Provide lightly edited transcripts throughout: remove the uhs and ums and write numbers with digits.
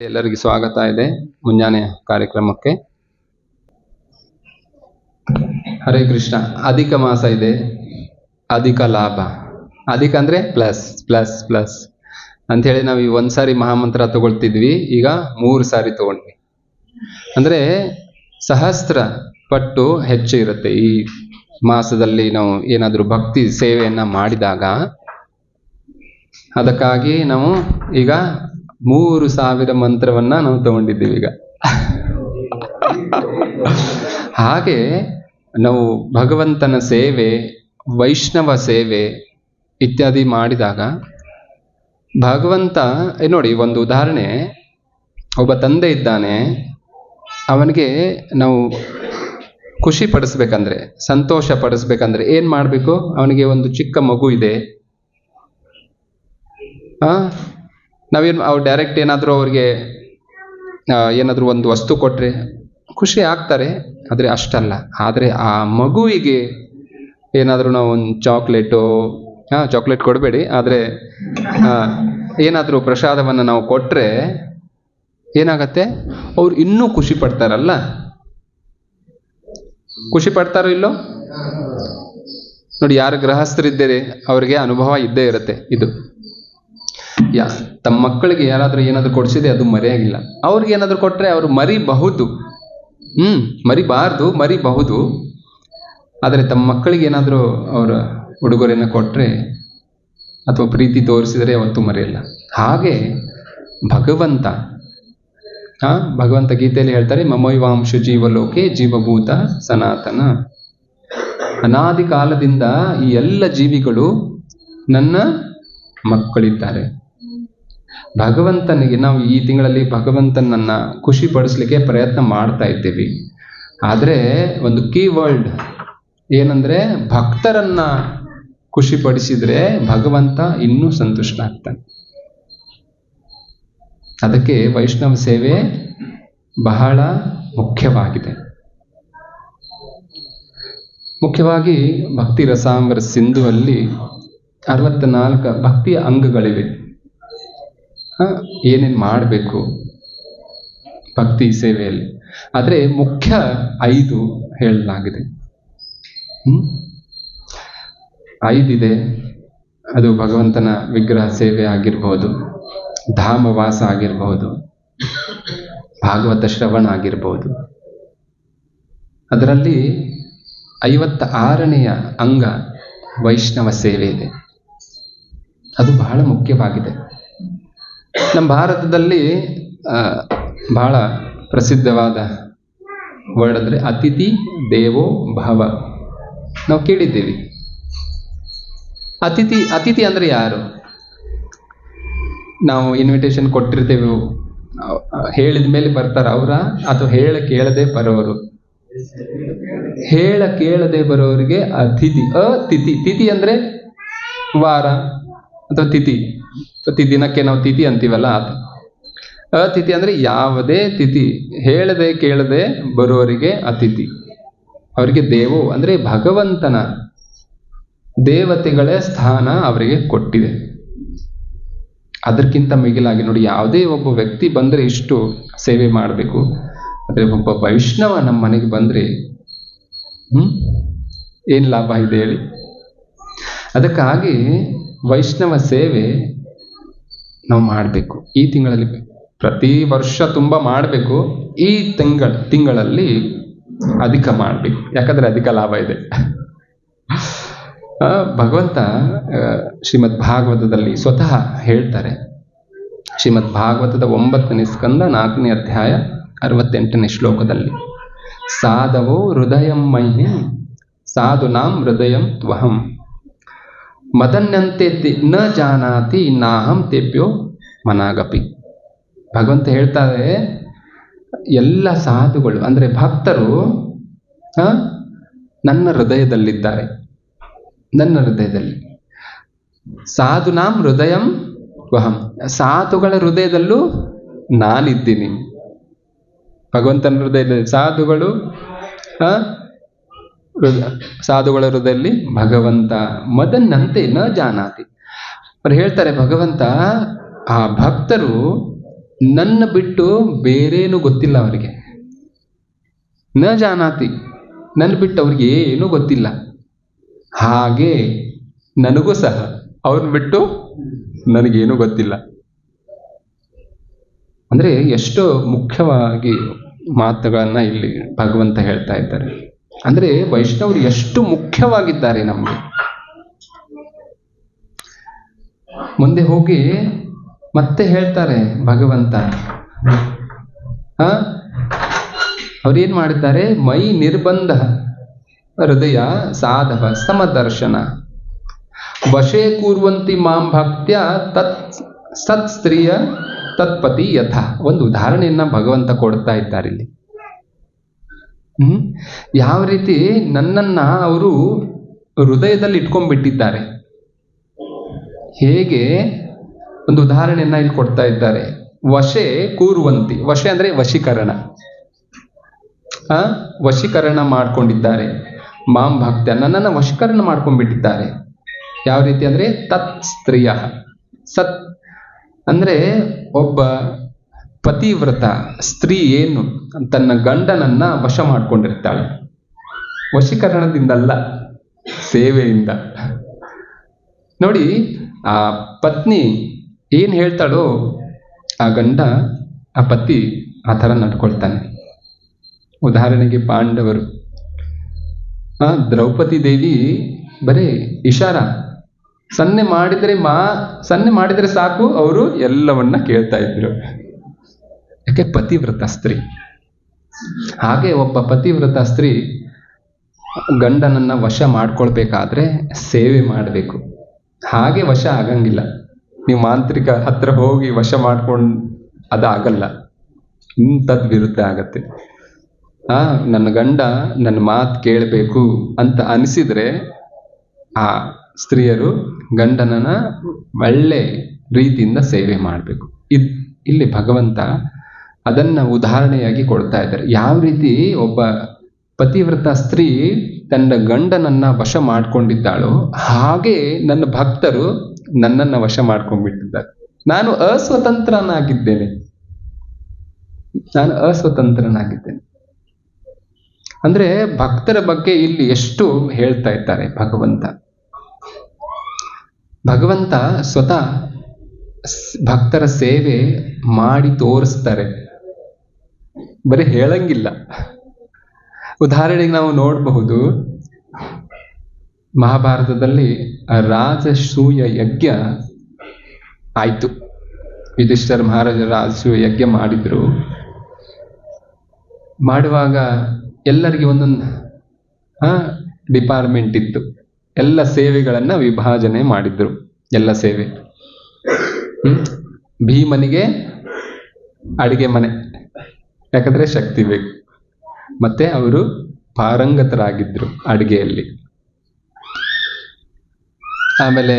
ಎಲ್ಲರಿಗೂ ಸ್ವಾಗತ ಇದೆ ಮುಂಜಾನೆ ಕಾರ್ಯಕ್ರಮಕ್ಕೆ. ಹರೇ ಕೃಷ್ಣ. ಅಧಿಕ ಮಾಸ ಇದೆ, ಅಧಿಕ ಲಾಭ. ಅಧಿಕ ಅಂದ್ರೆ ಪ್ಲಸ್ ಪ್ಲಸ್ ಪ್ಲಸ್ ಅಂಥೇಳಿ ನಾವು ಈ ಒಂದ್ಸಾರಿ ಮಹಾಮಂತ್ರ ತಗೊಳ್ತಿದ್ವಿ, ಈಗ 3 ಸಾರಿ ತಗೊಂಡ್ವಿ. ಅಂದ್ರೆ ಸಹಸ್ರ ಪಟ್ಟು ಹೆಚ್ಚು ಇರುತ್ತೆ ಈ ಮಾಸದಲ್ಲಿ ನಾವು ಏನಾದರೂ ಭಕ್ತಿ ಸೇವೆಯನ್ನ ಮಾಡಿದಾಗ. ಅದಕ್ಕಾಗಿ ನಾವು ಈಗ 3000 ಮಂತ್ರವನ್ನ ನಾವು ತಗೊಂಡಿದ್ದೀವಿ ಈಗ. ಹಾಗೆ ನಾವು ಭಗವಂತನ ಸೇವೆ, ವೈಷ್ಣವ ಸೇವೆ ಇತ್ಯಾದಿ ಮಾಡಿದಾಗ ಭಗವಂತ ನೋಡಿ, ಒಂದು ಉದಾಹರಣೆ, ಒಬ್ಬ ತಂದೆ ಇದ್ದಾನೆ, ಅವನಿಗೆ ನಾವು ಖುಷಿ ಪಡಿಸ್ಬೇಕಂದ್ರೆ, ಸಂತೋಷ ಪಡಿಸ್ಬೇಕಂದ್ರೆ ಏನ್ ಮಾಡ್ಬೇಕು? ಅವನಿಗೆ ಒಂದು ಚಿಕ್ಕ ಮಗು ಇದೆ, ನಾವೇನು ಅವ್ರು ಡೈರೆಕ್ಟ್ ಏನಾದರೂ ಅವ್ರಿಗೆ ಏನಾದರೂ ಒಂದು ವಸ್ತು ಕೊಟ್ರೆ ಖುಷಿ ಆಗ್ತಾರೆ, ಆದರೆ ಅಷ್ಟಲ್ಲ. ಆದರೆ ಆ ಮಗುವಿಗೆ ಏನಾದರೂ ನಾವು ಒಂದು ಚಾಕ್ಲೇಟ್ ಕೊಡಬೇಡಿ, ಆದರೆ ಏನಾದರೂ ಪ್ರಸಾದವನ್ನು ನಾವು ಕೊಟ್ಟರೆ ಏನಾಗತ್ತೆ? ಅವ್ರು ಇನ್ನೂ ಖುಷಿ ಪಡ್ತಾರಲ್ಲ. ಖುಷಿ ಪಡ್ತಾರೋ ಇಲ್ಲೋ ನೋಡಿ. ಯಾರು ಗೃಹಸ್ಥರಿದ್ದೀರಿ ಅವ್ರಿಗೆ ಅನುಭವ ಇದ್ದೇ ಇರುತ್ತೆ ಇದು. ತಮ್ಮ ಮಕ್ಕಳಿಗೆ ಯಾರಾದ್ರೂ ಏನಾದ್ರು ಕೊಡಿಸಿದೆ ಅದು ಮರೆಯಾಗಿಲ್ಲ. ಅವ್ರಿಗೆ ಏನಾದ್ರು ಕೊಟ್ರೆ ಅವ್ರು ಮರಿಬಹುದು, ಮರಿಬಹುದು. ಆದರೆ ತಮ್ಮ ಮಕ್ಕಳಿಗೆ ಏನಾದರೂ ಅವರ ಉಡುಗೊರೆನ ಕೊಟ್ರೆ ಅಥವಾ ಪ್ರೀತಿ ತೋರಿಸಿದರೆ ಅವತ್ತು ಮರೆಯಲ್ಲ. ಹಾಗೆ ಭಗವಂತ ಗೀತೆಯಲ್ಲಿ ಹೇಳ್ತಾರೆ, ಮಮೈವಾಂಶು ಜೀವಲೋಕೆ ಜೀವಭೂತ ಸನಾತನ. ಅನಾದಿ ಕಾಲದಿಂದ ಈ ಎಲ್ಲ ಜೀವಿಗಳು ನನ್ನ ಮಕ್ಕಳಿದ್ದಾರೆ. ಭಗವಂತನಿಗೆ ನಾವು ಈ ತಿಂಗಳಲ್ಲಿ ಭಗವಂತನನ್ನ ಖುಷಿ ಪಡಿಸ್ಲಿಕ್ಕೆ ಪ್ರಯತ್ನ ಮಾಡ್ತಾ ಇದ್ದೀವಿ. ಆದರೆ ಒಂದು ಕೀವರ್ಡ್ ಏನಂದ್ರೆ, ಭಕ್ತರನ್ನ ಖುಷಿ ಪಡಿಸಿದ್ರೆ ಭಗವಂತ ಇನ್ನೂ ಸಂತುಷ್ಟ ಆಗ್ತಾನೆ. ಅದಕ್ಕೆ ವೈಷ್ಣವ ಸೇವೆ ಬಹಳ ಮುಖ್ಯವಾಗಿದೆ. ಮುಖ್ಯವಾಗಿ ಭಕ್ತಿ ರಸಾಮೃತ ಸಿಂಧುವಲ್ಲಿ 64 ಭಕ್ತಿಯ ಅಂಗಗಳಿವೆ. ಏನೇನು ಮಾಡಬೇಕು ಭಕ್ತಿ ಸೇವೆಯಲ್ಲಿ, ಆದರೆ ಮುಖ್ಯ 5 ಹೇಳಲಾಗಿದೆ. 5 ಇದೆ. ಅದು ಭಗವಂತನ ವಿಗ್ರಹ ಸೇವೆ ಆಗಿರ್ಬೋದು, ಧಾಮವಾಸ ಆಗಿರ್ಬೋದು, ಭಾಗವತ ಶ್ರವಣ ಆಗಿರ್ಬೋದು. ಅದರಲ್ಲಿ 56ನೆಯ ಅಂಗ ವೈಷ್ಣವ ಸೇವೆ ಇದೆ. ಅದು ಬಹಳ ಮುಖ್ಯವಾಗಿದೆ. ನಮ್ಮ ಭಾರತದಲ್ಲಿ ಬಹಳ ಪ್ರಸಿದ್ಧವಾದ ವರ್ಡ್ ಅಂದರೆ ಅತಿಥಿ ದೇವೋ ಭವ. ನಾವು ಕೇಳಿದ್ದೀವಿ. ಅತಿಥಿ ಅಂದ್ರೆ ಯಾರು? ನಾವು ಇನ್ವಿಟೇಷನ್ ಕೊಟ್ಟಿರ್ತೇವೆ, ಹೇಳಿದ ಮೇಲೆ ಬರ್ತಾರ ಅವರ, ಅಥವಾ ಕೇಳದೆ ಬರೋರು? ಕೇಳದೆ ಬರೋರಿಗೆ ಅತಿಥಿ. ತಿಥಿ ಅಂದ್ರೆ ವಾರ ಅಥವಾ ತಿಥಿ, ಪ್ರತಿ ದಿನಕ್ಕೆ ನಾವು ತಿಥಿ ಅಂತೀವಲ್ಲ. ಅತಿಥಿ ಅಂದ್ರೆ ಯಾವುದೇ ತಿಥಿ ಹೇಳದೆ ಕೇಳದೆ ಬರುವವರಿಗೆ ಅತಿಥಿ. ಅವರಿಗೆ ದೇವೋ ಅಂದ್ರೆ ಭಗವಂತನ ದೇವತೆಗಳ ಸ್ಥಾನ ಅವರಿಗೆ ಕೊಟ್ಟಿದೆ. ಅದಕ್ಕಿಂತ ಮಿಗಿಲಾಗಿ ನೋಡಿ, ಯಾವುದೇ ಒಬ್ಬ ವ್ಯಕ್ತಿ ಬಂದ್ರೆ ಇಷ್ಟು ಸೇವೆ ಮಾಡಬೇಕು, ಆದರೆ ಒಬ್ಬ ವೈಷ್ಣವ ನಮ್ಮ ಮನೆಗೆ ಬಂದ್ರೆ ಏನ್ ಲಾಭ ಇದೆ ಹೇಳಿ? ಅದಕ್ಕಾಗಿ ವೈಷ್ಣವ ಸೇವೆ ನಾವು ಮಾಡಬೇಕು. ಈ ತಿಂಗಳಲ್ಲಿ, ಪ್ರತಿ ವರ್ಷ ತುಂಬಾ ಮಾಡಬೇಕು. ಈ ತಿಂಗಳಲ್ಲಿ ಅಧಿಕ ಮಾಡಬೇಕು, ಯಾಕಂದ್ರೆ ಅಧಿಕ ಲಾಭ ಇದೆ. ಭಗವಂತ ಶ್ರೀಮದ್ ಭಾಗವತದಲ್ಲಿ ಸ್ವತಃ ಹೇಳ್ತಾರೆ. ಶ್ರೀಮದ್ ಭಾಗವತದ 9ನೇ ಸ್ಕಂದ 4ನೇ ಅಧ್ಯಾಯ 68ನೇ ಶ್ಲೋಕದಲ್ಲಿ, ಸಾಧವೋ ಹೃದಯಂ ಮಹ್ಯಂ ಸಾಧುನಾಂ ಹೃದಯಂ ತ್ವಹಂ ಮದನ್ಯಂತೆ ನ ಜಾನಾತಿ ನಾಹಂ ತೇಭ್ಯೋ ಮನಾಗಪಿ. ಭಗವಂತ ಹೇಳ್ತಾರೆ, ಎಲ್ಲ ಸಾಧುಗಳು ಅಂದ್ರೆ ಭಕ್ತರು ನನ್ನ ಹೃದಯದಲ್ಲಿದ್ದಾರೆ. ನನ್ನ ಹೃದಯದಲ್ಲಿ ಸಾಧುನಾಂ ಹೃದಯಂ ತ್ವಹಂ, ಸಾಧುಗಳ ಹೃದಯದಲ್ಲೂ ನಾನಿದ್ದೀನಿ. ಭಗವಂತನ ಹೃದಯದಲ್ಲಿ ಸಾಧುಗಳ ಹೃದಯದಲ್ಲಿ ಭಗವಂತ. ಮದನ್ನಂತೆ ನ ಜಾನಾತಿ. ಅವ್ರು ಹೇಳ್ತಾರೆ, ಭಗವಂತ ಆ ಭಕ್ತರು ನನ್ನ ಬಿಟ್ಟು ಬೇರೇನು ಗೊತ್ತಿಲ್ಲ ಅವರಿಗೆ. ನ ಜಾನಾತಿ, ನನ್ನ ಬಿಟ್ಟು ಅವ್ರಿಗೆ ಏನೂ ಗೊತ್ತಿಲ್ಲ. ಹಾಗೆ ನನಗೂ ಸಹ ಅವ್ರನ್ನ ಬಿಟ್ಟು ನನಗೇನು ಗೊತ್ತಿಲ್ಲ. ಅಂದ್ರೆ ಎಷ್ಟು ಮುಖ್ಯವಾಗಿ ಮಾತುಗಳನ್ನ ಇಲ್ಲಿ ಭಗವಂತ ಹೇಳ್ತಾ ಇದ್ದಾರೆ. ಅಂದ್ರೆ ವೈಷ್ಣವರು ಎಷ್ಟು ಮುಖ್ಯವಾಗಿದ್ದಾರೆ ನಮಗೆ. ಮುಂದೆ ಹೋಗಿ ಮತ್ತೆ ಹೇಳ್ತಾರೆ ಭಗವಂತ, ಅವ್ರೇನ್ ಮಾಡಿದ್ದಾರೆ, ಮೈ ನಿರ್ಬಂಧ ಹೃದಯ ಸಾಧವ ಸಮದರ್ಶನ ವಶೇ ಕೂರ್ವಂತಿ ಮಾಂ ಭಕ್ತ್ಯ ಸತ್ ಸ್ತ್ರೀಯ ತತ್ಪತಿ ಯಥ. ಒಂದು ಉದಾಹರಣೆಯನ್ನ ಭಗವಂತ ಕೊಡ್ತಾ ಇದ್ದಾರೆ ಇಲ್ಲಿ. ಯಾವ ರೀತಿ ನನ್ನನ್ನ ಅವರು ಹೃದಯದಲ್ಲಿ ಇಟ್ಕೊಂಡ್ಬಿಟ್ಟಿದ್ದಾರೆ, ಹೇಗೆ ಒಂದು ಉದಾಹರಣೆಯನ್ನ ಇಲ್ಲಿ ಕೊಡ್ತಾ ಇದ್ದಾರೆ. ವಶೆ ಕೂರುವಂತಿ, ವಶೆ ಅಂದ್ರೆ ವಶೀಕರಣ, ವಶೀಕರಣ ಮಾಡ್ಕೊಂಡಿದ್ದಾರೆ. ಮಾಂ ಭಕ್ತ, ನನ್ನನ್ನು ವಶೀಕರಣ ಮಾಡ್ಕೊಂಡ್ಬಿಟ್ಟಿದ್ದಾರೆ. ಯಾವ ರೀತಿ ಅಂದ್ರೆ ತತ್ ಸ್ತ್ರೀಯ, ಸತ್ ಅಂದ್ರೆ ಒಬ್ಬ ಪತಿವ್ರತ ಸ್ತ್ರೀ ಏನು ತನ್ನ ಗಂಡನನ್ನ ವಶ ಮಾಡ್ಕೊಂಡಿರ್ತಾಳೆ. ವಶೀಕರಣದಿಂದಲ್ಲ, ಸೇವೆಯಿಂದ. ನೋಡಿ, ಆ ಪತ್ನಿ ಏನ್ ಹೇಳ್ತಾಳೋ ಆ ಗಂಡ, ಆ ಪತಿ ಆ ಥರ ನಡ್ಕೊಳ್ತಾನೆ. ಉದಾಹರಣೆಗೆ ಪಾಂಡವರು, ದ್ರೌಪದಿ ದೇವಿ ಬರೀ ಇಶಾರ, ಸನ್ನೆ ಮಾಡಿದ್ರೆ ಸಾಕು, ಅವರು ಎಲ್ಲವನ್ನ ಕೇಳ್ತಾ ಇದ್ರು. ಯಾಕೆ? ಪತಿವ್ರತ ಸ್ತ್ರೀ. ಹಾಗೆ ಒಬ್ಬ ಪತಿವ್ರತ ಸ್ತ್ರೀ ಗಂಡನನ್ನ ವಶ ಮಾಡ್ಕೊಳ್ಬೇಕಾದ್ರೆ ಸೇವೆ ಮಾಡಬೇಕು. ಹಾಗೆ ವಶ ಆಗಂಗಿಲ್ಲ. ನೀವು ಮಾಂತ್ರಿಕ ಹತ್ರ ಹೋಗಿ ವಶ ಮಾಡ್ಕೊಂಡು ಅದಾಗಲ್ಲ, ಇಂಥದ್ ವಿರುದ್ಧ ಆಗತ್ತೆ. ನನ್ನ ಗಂಡ ನನ್ನ ಮಾತು ಕೇಳಬೇಕು ಅಂತ ಅನಿಸಿದ್ರೆ ಆ ಸ್ತ್ರೀಯರು ಗಂಡನನ್ನ ಒಳ್ಳೆ ರೀತಿಯಿಂದ ಸೇವೆ ಮಾಡಬೇಕು. ಇಲ್ಲಿ ಭಗವಂತ ಅದನ್ನ ಉದಾಹರಣೆಯಾಗಿ ಕೊಡ್ತಾ ಇದ್ದಾರೆ. ಯಾವ ರೀತಿ ಒಬ್ಬ ಪತಿವ್ರತ ಸ್ತ್ರೀ ತನ್ನ ಗಂಡನನ್ನ ವಶ ಮಾಡ್ಕೊಂಡಿದ್ದಾಳೋ ಹಾಗೆ ನನ್ನ ಭಕ್ತರು ನನ್ನನ್ನ ವಶ ಮಾಡ್ಕೊಂಡ್ಬಿಟ್ಟಿದ್ದಾರೆ. ನಾನು ಅಸ್ವತಂತ್ರನಾಗಿದ್ದೇನೆ. ಅಂದ್ರೆ ಭಕ್ತರ ಬಗ್ಗೆ ಇಲ್ಲಿ ಎಷ್ಟು ಹೇಳ್ತಾ ಇದ್ದಾರೆ ಭಗವಂತ. ಭಗವಂತ ಸ್ವತಃ ಭಕ್ತರ ಸೇವೆ ಮಾಡಿ ತೋರಿಸ್ತಾರೆ, ಬರೀ ಹೇಳಂಗಿಲ್ಲ. ಉದಾಹರಣೆಗೆ ನಾವು ನೋಡಬಹುದು, ಮಹಾಭಾರತದಲ್ಲಿ ರಾಜಸೂಯ ಯಜ್ಞ ಆಯ್ತು. ಯುಧಿಷ್ಠಿರ ಮಹಾರಾಜ ರಾಜಸೂಯ ಯಜ್ಞ ಮಾಡಿದ್ರು. ಮಾಡುವಾಗ ಎಲ್ಲರಿಗೆ ಒಂದೊಂದು ಡಿಪಾರ್ಟ್ಮೆಂಟ್ ಇತ್ತು. ಎಲ್ಲ ಸೇವೆಗಳನ್ನ ವಿಭಾಜನೆ ಮಾಡಿದ್ರು. ಎಲ್ಲ ಸೇವೆ, ಭೀಮನಿಗೆ ಅಡಿಗೆ ಮನೆ, ಯಾಕಂದ್ರೆ ಶಕ್ತಿ ಬೇಕು, ಮತ್ತೆ ಅವರು ಪಾರಂಗತರಾಗಿದ್ರು ಅಡಿಗೆಯಲ್ಲಿ. ಆಮೇಲೆ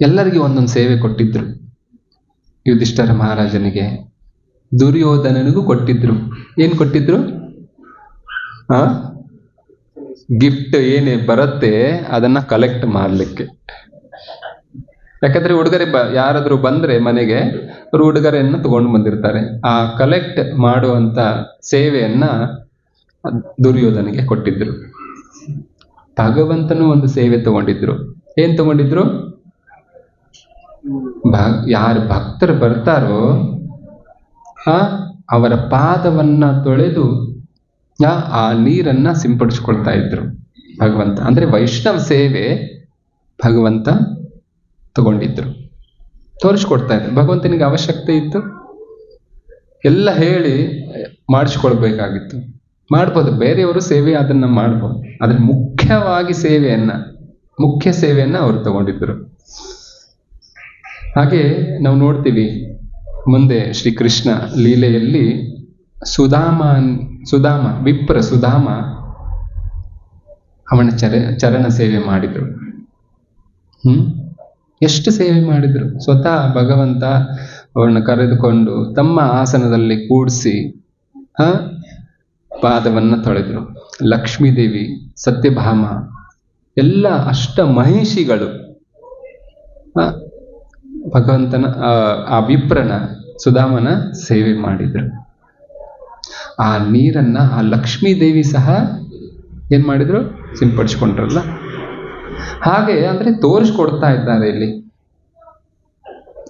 ಎಲ್ಲರಿಗೂ ಒಂದೊಂದು ಸೇವೆ ಕೊಟ್ಟಿದ್ರು. ಯುಧಿಷ್ಠಿರ ಮಹಾರಾಜನಿಗೆ, ದುರ್ಯೋಧನನಿಗೂ ಕೊಟ್ಟಿದ್ರು. ಏನ್ ಕೊಟ್ಟಿದ್ರು? ಗಿಫ್ಟ್ ಏನೇ ಬರುತ್ತೆ ಅದನ್ನ ಕಲೆಕ್ಟ್ ಮಾಡ್ಲಿಕ್ಕೆ. ಯಾಕಂದ್ರೆ ಉಡುಗೊರೆ ಯಾರಾದ್ರೂ ಬಂದ್ರೆ ಮನೆಗೆ ಅವರು ಉಡುಗೊರೆಯನ್ನ ತಗೊಂಡು ಬಂದಿರ್ತಾರೆ. ಆ ಕಲೆಕ್ಟ್ ಮಾಡುವಂತ ಸೇವೆಯನ್ನ ದುರ್ಯೋಧನಿಗೆ ಕೊಟ್ಟಿದ್ರು. ಭಗವಂತನು ಒಂದು ಸೇವೆ ತಗೊಂಡಿದ್ರು. ಏನ್ ತಗೊಂಡಿದ್ರು? ಯಾರು ಭಕ್ತರು ಬರ್ತಾರೋ ಅವರ ಪಾದವನ್ನ ತೊಳೆದು ಆ ನೀರನ್ನ ಸಿಂಪಡಿಸ್ಕೊಳ್ತಾ ಇದ್ರು ಭಗವಂತ. ಅಂದ್ರೆ ವೈಷ್ಣವ ಸೇವೆ ಭಗವಂತ ತಗೊಂಡಿದ್ರು, ತೋರಿಸ್ಕೊಡ್ತಾ ಇದ್ರು. ಭಗವಂತನಿಗೆ ಅವಶ್ಯಕತೆ ಇತ್ತು, ಎಲ್ಲ ಹೇಳಿ ಮಾಡಿಸ್ಕೊಳ್ಬೇಕಾಗಿತ್ತು. ಮಾಡ್ಬೋದು, ಬೇರೆಯವರು ಸೇವೆ ಅದನ್ನ ಮಾಡ್ಬೋದು, ಆದ್ರೆ ಮುಖ್ಯ ಸೇವೆಯನ್ನ ಅವರು ತಗೊಂಡಿದ್ರು. ಹಾಗೆ ನಾವು ನೋಡ್ತೀವಿ ಮುಂದೆ ಶ್ರೀಕೃಷ್ಣ ಲೀಲೆಯಲ್ಲಿ ವಿಪ್ರ ಸುಧಾಮ ಅವನ ಚರಣ ಸೇವೆ ಮಾಡಿದ್ರು. ಎಷ್ಟು ಸೇವೆ ಮಾಡಿದ್ರು. ಸ್ವತಃ ಭಗವಂತ ಅವರನ್ನು ಕರೆದುಕೊಂಡು ತಮ್ಮ ಆಸನದಲ್ಲಿ ಕೂಡಿಸಿ ಪಾದವನ್ನ ತೊಳೆದ್ರು. ಲಕ್ಷ್ಮೀದೇವಿ, ಸತ್ಯಭಾಮ, ಎಲ್ಲ ಅಷ್ಟ ಮಹಿಷಿಗಳು ಭಗವಂತನ ಆ ವಿಪ್ರನ ಸುಧಾಮನ ಸೇವೆ ಮಾಡಿದ್ರು. ಆ ನೀರನ್ನ ಆ ಲಕ್ಷ್ಮೀ ದೇವಿ ಸಹ ಏನ್ ಮಾಡಿದ್ರು, ಸಿಂಪಡಿಸ್ಕೊಂಡ್ರಲ್ಲ. ಹಾಗೆ ಅಂದ್ರೆ ತೋರಿಸ್ಕೊಡ್ತಾ ಇದ್ದಾರೆ ಇಲ್ಲಿ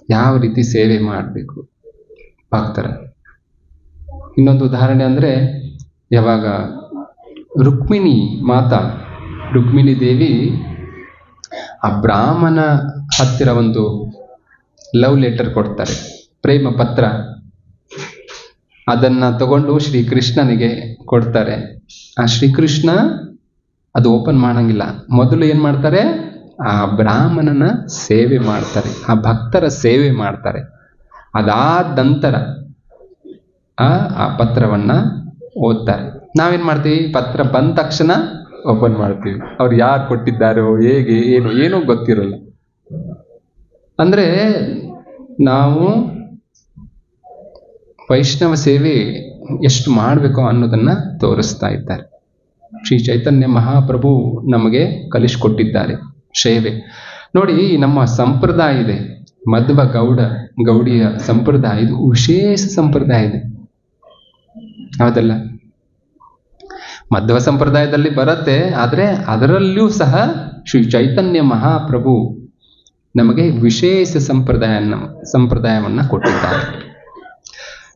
ಯಾವ ರೀತಿ ಸೇವೆ ಮಾಡಬೇಕು ಭಕ್ತರ. ಇನ್ನೊಂದು ಉದಾಹರಣೆ ಅಂದ್ರೆ, ಯಾವಾಗ ರುಕ್ಮಿಣಿ ದೇವಿ ಆ ಬ್ರಾಹ್ಮಣ ಹತ್ತಿರ ಒಂದು ಲವ್ ಲೆಟರ್ ಕೊಡ್ತಾರೆ, ಪ್ರೇಮ ಪತ್ರ. ಅದನ್ನ ತಗೊಂಡು ಶ್ರೀಕೃಷ್ಣನಿಗೆ ಕೊಡ್ತಾರೆ. ಆ ಶ್ರೀಕೃಷ್ಣ ಅದು ಓಪನ್ ಮಾಡಂಗಿಲ್ಲ. ಮೊದಲು ಏನ್ ಮಾಡ್ತಾರೆ, ಆ ಬ್ರಾಹ್ಮಣನ ಸೇವೆ ಮಾಡ್ತಾರೆ, ಆ ಭಕ್ತರ ಸೇವೆ ಮಾಡ್ತಾರೆ. ಅದಾದ ನಂತರ ಆ ಪತ್ರವನ್ನ ಓದ್ತಾರೆ. ನಾವೇನ್ ಮಾಡ್ತೀವಿ, ಪತ್ರ ಬಂದ ತಕ್ಷಣ ಓಪನ್ ಮಾಡ್ತೀವಿ. ಅವ್ರು ಯಾರು ಕೊಟ್ಟಿದ್ದಾರೋ, ಹೇಗೆ, ಏನೂ ಗೊತ್ತಿರಲ್ಲ. ಅಂದ್ರೆ ನಾವು ವೈಷ್ಣವ ಸೇವೆ ಎಷ್ಟು ಮಾಡಬೇಕು ಅನ್ನೋದನ್ನ ತೋರಿಸ್ತಾ ಇದ್ದಾರೆ. ಶ್ರೀ ಚೈತನ್ಯ ಮಹಾಪ್ರಭು ನಮಗೆ ಕಲಿಸಿಕೊಟ್ಟಿದ್ದಾರೆ ಸೇವೆ. ನೋಡಿ, ನಮ್ಮ ಸಂಪ್ರದಾಯ ಇದೆ, ಮಧ್ವ ಗೌಡಿಯ ಸಂಪ್ರದಾಯ, ಇದು ವಿಶೇಷ ಸಂಪ್ರದಾಯ ಇದೆ, ಹೌದಲ್ಲ? ಮಧ್ವ ಸಂಪ್ರದಾಯದಲ್ಲಿ ಬರುತ್ತೆ, ಆದ್ರೆ ಅದರಲ್ಲಿಯೂ ಸಹ ಶ್ರೀ ಚೈತನ್ಯ ಮಹಾಪ್ರಭು ನಮಗೆ ವಿಶೇಷ ಸಂಪ್ರದಾಯವನ್ನ ಕೊಟ್ಟಿದ್ದಾರೆ.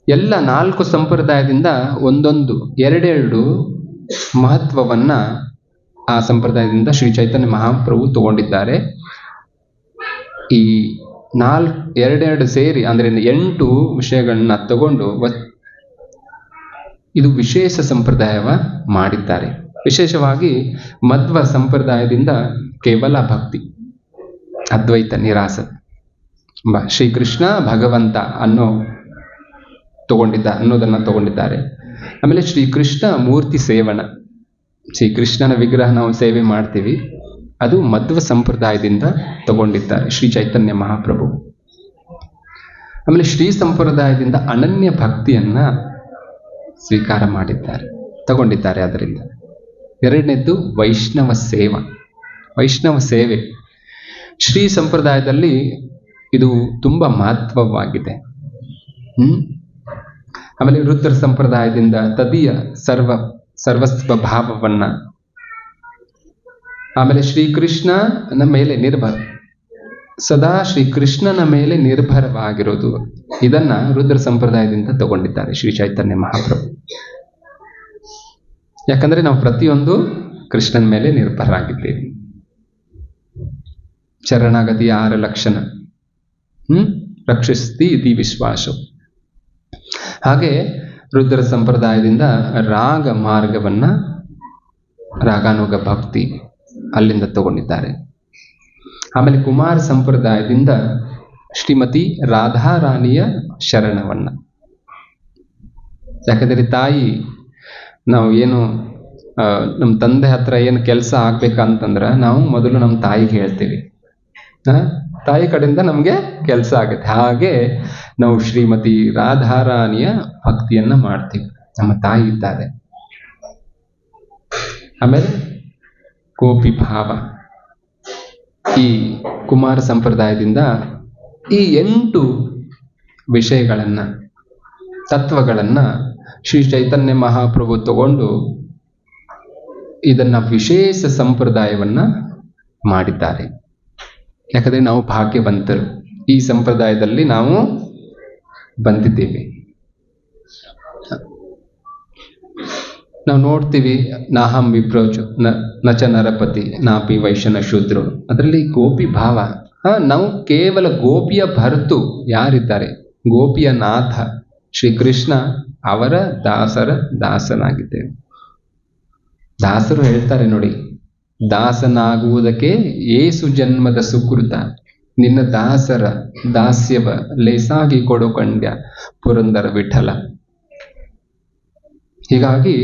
ಎಲ್ಲ 4 ಸಂಪ್ರದಾಯದಿಂದ ಒಂದೊಂದು ಎರಡೆರಡು ಮಹತ್ವವನ್ನ ಆ ಸಂಪ್ರದಾಯದಿಂದ ಶ್ರೀ ಚೈತನ್ಯ ಮಹಾಪ್ರಭು ತಗೊಂಡಿದ್ದಾರೆ. ಈ ಎರಡೆರಡು ಸೇರಿ ಅಂದ್ರೆ 8 ವಿಷಯಗಳನ್ನ ತಗೊಂಡು ಇದು ವಿಶೇಷ ಸಂಪ್ರದಾಯವ ಮಾಡಿದ್ದಾರೆ. ವಿಶೇಷವಾಗಿ ಮಧ್ವ ಸಂಪ್ರದಾಯದಿಂದ ಕೇವಲ ಭಕ್ತಿ, ಅದ್ವೈತ, ನಿರಾಸ, ಶ್ರೀಕೃಷ್ಣ ಭಗವಂತ ಅನ್ನೋದನ್ನ ತಗೊಂಡಿದ್ದಾರೆ. ಆಮೇಲೆ ಶ್ರೀಕೃಷ್ಣ ಮೂರ್ತಿ ಸೇವನ, ಶ್ರೀಕೃಷ್ಣನ ವಿಗ್ರಹ ನಾವು ಸೇವೆ ಮಾಡ್ತೀವಿ, ಅದು ಮಧ್ವ ಸಂಪ್ರದಾಯದಿಂದ ತಗೊಂಡಿದ್ದಾರೆ ಶ್ರೀ ಚೈತನ್ಯ ಮಹಾಪ್ರಭು. ಆಮೇಲೆ ಶ್ರೀ ಸಂಪ್ರದಾಯದಿಂದ ಅನನ್ಯ ಭಕ್ತಿಯನ್ನ ಸ್ವೀಕಾರ ತಗೊಂಡಿದ್ದಾರೆ. ಅದರಿಂದ ಎರಡನೇದ್ದು ವೈಷ್ಣವ ಸೇವೆ. ಶ್ರೀ ಸಂಪ್ರದಾಯದಲ್ಲಿ ಇದು ತುಂಬಾ ಮಹತ್ವವಾಗಿದೆ. ಆಮೇಲೆ ರುದ್ರ ಸಂಪ್ರದಾಯದಿಂದ ತದೀಯ ಸರ್ವಸ್ವ ಭಾವವನ್ನ, ಆಮೇಲೆ ಶ್ರೀಕೃಷ್ಣನ ಮೇಲೆ ಸದಾ ಶ್ರೀಕೃಷ್ಣನ ಮೇಲೆ ನಿರ್ಭರವಾಗಿರೋದು, ಇದನ್ನ ರುದ್ರ ಸಂಪ್ರದಾಯದಿಂದ ತಗೊಂಡಿದ್ದಾರೆ ಶ್ರೀ ಚೈತನ್ಯ ಮಹಾಪ್ರಭು. ಯಾಕಂದ್ರೆ ನಾವು ಪ್ರತಿಯೊಂದು ಕೃಷ್ಣನ ಮೇಲೆ ನಿರ್ಭರರಾಗಿದ್ದೇವೆ. ಶರಣಾಗತಿಯ 6 ಲಕ್ಷಣ, ರಕ್ಷಿಸ್ತಿ ಇತಿ ವಿಶ್ವಾಸ. ಹಾಗೆ ರುದ್ರ ಸಂಪ್ರದಾಯದಿಂದ ರಾಗ ಮಾರ್ಗವನ್ನ, ರಾಗಾನುಗ ಭಕ್ತಿ ಅಲ್ಲಿಂದ ತಗೊಂಡಿದ್ದಾರೆ. ಆಮೇಲೆ ಕುಮಾರ ಸಂಪ್ರದಾಯದಿಂದ ಶ್ರೀಮತಿ ರಾಧಾರಾಣಿಯ ಶರಣವನ್ನ. ಯಾಕಂದ್ರೆ ತಾಯಿ, ನಾವು ಏನು ನಮ್ಮ ತಂದೆ ಹತ್ರ ಏನು ಕೆಲಸ ಆಗ್ಬೇಕಂತಂದ್ರ ನಾವು ಮೊದಲು ನಮ್ಮ ತಾಯಿಗೆ ಹೇಳ್ತೀವಿ, ತಾಯಿ ಕಡೆಯಿಂದ ನಮ್ಗೆ ಕೆಲಸ ಆಗುತ್ತೆ. ಹಾಗೆ ನಾವು ಶ್ರೀಮತಿ ರಾಧಾರಾಣಿಯ ಭಕ್ತಿಯನ್ನ ಮಾಡ್ತೀವಿ, ನಮ್ಮ ತಾಯಿ ಇದ್ದಾರೆ. ಆಮೇಲೆ ಗೋಪಿ ಭಾವ, ಈ ಕುಮಾರ ಸಂಪ್ರದಾಯದಿಂದ ಈ 8 ವಿಷಯಗಳನ್ನ, ತತ್ವಗಳನ್ನ ಶ್ರೀ ಚೈತನ್ಯ ಮಹಾಪ್ರಭು ತಗೊಂಡು ಇದನ್ನ ವಿಶೇಷ ಸಂಪ್ರದಾಯವನ್ನ ಮಾಡಿದ್ದಾರೆ. ಯಾಕಂದ್ರೆ ನಾವು ಭಾಗ್ಯವಂತರು, ಈ ಸಂಪ್ರದಾಯದಲ್ಲಿ ನಾವು ಬಂದಿದ್ದೇವೆ. ನಾವು ನೋಡ್ತೀವಿ, ನಾಹಂ ವಿಪ್ರೋಚು ನಚ ನರಪತಿ ನಾಪಿ ವೈಶ್ಯನ ಶೂದ್ರು, ಅದರಲ್ಲಿ ಗೋಪಿ ಭಾವ. ನಾವು ಕೇವಲ ಗೋಪಿಯ ಭರ್ತು ಯಾರಿದ್ದಾರೆ, ಗೋಪಿಯ ನಾಥ ಶ್ರೀಕೃಷ್ಣ, ಅವರ ದಾಸನಾಗಿದ್ದೇವೆ. ದಾಸರು ಹೇಳ್ತಾರೆ ನೋಡಿ, ದಾಸನಾಗುವುದಕ್ಕೆ ಏಸು ಜನ್ಮದ ಸುಕೃತ, ನಿನ್ನ ದಾಸರ ದಾಸ್ಯವ ಲೇಸಾಗಿ ಕೊಡು ಕಂಡ್ಯ ಪುರಂದರ ವಿಠಲ. ಹೀಗಾಗಿ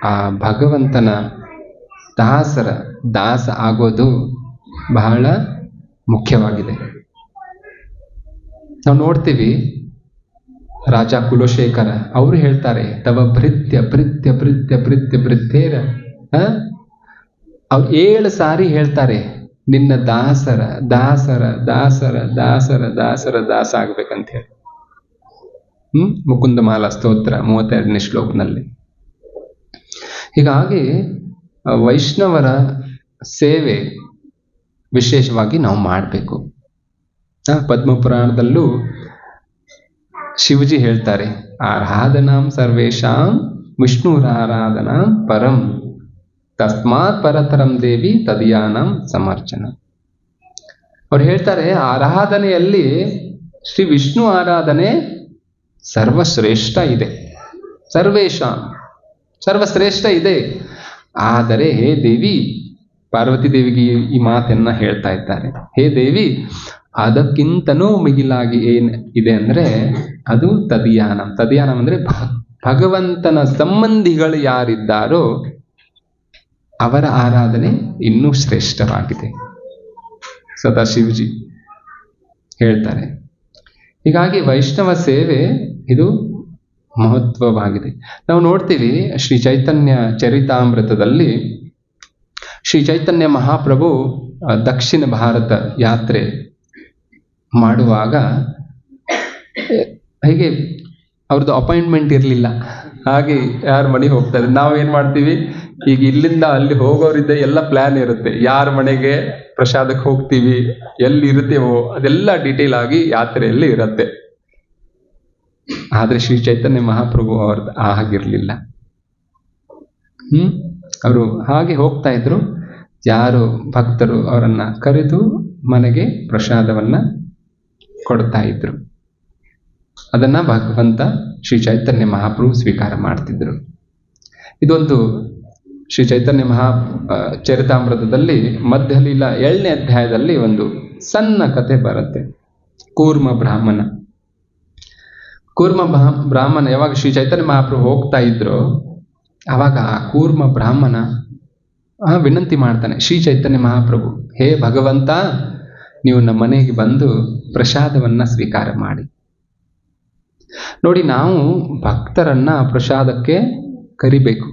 ಆ ಭಗವಂತನ ದಾಸ ಆಗೋದು ಬಹಳ ಮುಖ್ಯವಾಗಿದೆ. ನಾವು ನೋಡ್ತೀವಿ, ರಾಜ ಕುಲಶೇಖರ ಅವರು ಹೇಳ್ತಾರೆ, ತವ ಭೃತ್ಯ ಭೃತ್ಯ ಭೃತ್ಯ ಭೃತ್ಯ ಭೃತ್ಯೇರ. ಅವ್ರು 7 ಸಾರಿ ಹೇಳ್ತಾರೆ ನಿನ್ನ ದಾಸರ ದಾಸರ ದಾಸರ ದಾಸರ ದಾಸರ ದಾಸ ಆಗ್ಬೇಕಂತ ಹೇಳಿ. ಮುಕುಂದಮಾಲಾ ಸ್ತೋತ್ರ 32ನೇ ಶ್ಲೋಕದಲ್ಲಿ. ಹೀಗಾಗಿ ವೈಷ್ಣವರ ಸೇವೆ ವಿಶೇಷವಾಗಿ ನಾವು ಮಾಡಬೇಕು. ಪದ್ಮಪುರಾಣದಲ್ಲೂ ಶಿವಜಿ ಹೇಳ್ತಾರೆ, ಆರಾಧನಾಂ ಸರ್ವೇಷಾಂ ವಿಷ್ಣುರಾರಾಧನಾಂ ಪರಂ ತಸ್ಮಾತ್ ಪರತರಂ ದೇವಿ ತದಿಯಾನಂ ಸಮರ್ಚನ. ಅವ್ರು ಹೇಳ್ತಾರೆ, ಆರಾಧನೆಯಲ್ಲಿ ಶ್ರೀ ವಿಷ್ಣು ಆರಾಧನೆ ಸರ್ವಶ್ರೇಷ್ಠ ಇದೆ, ಸರ್ವೇಷಾಂ ಸರ್ವಶ್ರೇಷ್ಠ ಇದೆ. ಆದರೆ ಹೇ ದೇವಿ, ಪಾರ್ವತಿ ದೇವಿಗೆ ಈ ಮಾತನ್ನ ಹೇಳ್ತಾ ಇದ್ದಾರೆ, ಹೇ ದೇವಿ, ಅದಕ್ಕಿಂತನೂ ಮಿಗಿಲಾಗಿ ಏನ್ ಇದೆ ಅಂದ್ರೆ ಅದು ತದಿಯಾನಂ. ತದಿಯಾನಂ ಅಂದ್ರೆ ಭಗವಂತನ ಸಂಬಂಧಿಗಳು ಯಾರಿದ್ದಾರೋ ಅವರ ಆರಾಧನೆ ಇನ್ನೂ ಶ್ರೇಷ್ಠವಾಗಿದೆ. ಸದಾ ಶಿವಜಿ ಹೇಳ್ತಾರೆ. ಹೀಗಾಗಿ ವೈಷ್ಣವ ಸೇವೆ ಇದು ಮಹತ್ವವಾಗಿದೆ. ನಾವು ನೋಡ್ತೀವಿ ಶ್ರೀ ಚೈತನ್ಯ ಚರಿತಾಮೃತದಲ್ಲಿ ಶ್ರೀ ಚೈತನ್ಯ ಮಹಾಪ್ರಭು ದಕ್ಷಿಣ ಭಾರತ ಯಾತ್ರೆ ಮಾಡುವಾಗ ಹೀಗೆ ಅವ್ರದ್ದು ಅಪಾಯಿಂಟ್ಮೆಂಟ್ ಇರಲಿಲ್ಲ. ಹಾಗೆ ಯಾರ ಮನೆಗೆ ಹೋಗ್ತಾರೆ, ನಾವೇನ್ ಮಾಡ್ತೀವಿ, ಈಗ ಇಲ್ಲಿಂದ ಅಲ್ಲಿ ಹೋಗೋರಿದ್ದ ಎಲ್ಲ ಪ್ಲಾನ್ ಇರುತ್ತೆ, ಯಾರ ಮನೆಗೆ ಪ್ರಸಾದಕ್ಕೆ ಹೋಗ್ತೀವಿ, ಎಲ್ಲಿ ಇರುತ್ತೇವೋ ಅದೆಲ್ಲ ಡೀಟೇಲ್ ಆಗಿ ಯಾತ್ರೆಯಲ್ಲಿ ಇರುತ್ತೆ. ಆದ್ರೆ ಶ್ರೀ ಚೈತನ್ಯ ಮಹಾಪ್ರಭು ಅವ್ರದ್ದು ಹಾಗಿರ್ಲಿಲ್ಲ. ಅವರು ಹಾಗೆ ಹೋಗ್ತಾ ಇದ್ರು. ಯಾರು ಭಕ್ತರು ಅವರನ್ನ ಕರೆದು ಮನೆಗೆ ಪ್ರಸಾದವನ್ನ ಕೊಡ್ತಾ ಇದ್ರು. ಅದನ್ನ ಭಗವಂತ ಶ್ರೀ ಚೈತನ್ಯ ಮಹಾಪ್ರಭು ಸ್ವೀಕಾರ ಮಾಡ್ತಿದ್ರು. ಇದೊಂದು ಶ್ರೀ ಚೈತನ್ಯ ಚರಿತಾಮೃತದಲ್ಲಿ ಮಧ್ಯಲೀಲ 7ನೇ ಅಧ್ಯಾಯದಲ್ಲಿ ಒಂದು ಸಣ್ಣ ಕತೆ ಬರುತ್ತೆ. ಕೂರ್ಮ ಬ್ರಾಹ್ಮಣ. ಕೂರ್ಮ ಬ್ರಾಹ್ಮಣ ಯಾವಾಗ ಶ್ರೀ ಚೈತನ್ಯ ಮಹಾಪ್ರಭು ಹೋಗ್ತಾ ಇದ್ರು, ಅವಾಗ ಆ ಕೂರ್ಮ ಬ್ರಾಹ್ಮಣ ವಿನಂತಿ ಮಾಡ್ತಾನೆ ಶ್ರೀ ಚೈತನ್ಯ ಮಹಾಪ್ರಭು, ಹೇ ಭಗವಂತ, ನೀವು ನಮ್ಮ ಮನೆಗೆ ಬಂದು ಪ್ರಸಾದವನ್ನ ಸ್ವೀಕಾರ ಮಾಡಿ. ನೋಡಿ, ನಾವು ಭಕ್ತರನ್ನ ಪ್ರಸಾದಕ್ಕೆ ಕರಿಬೇಕು.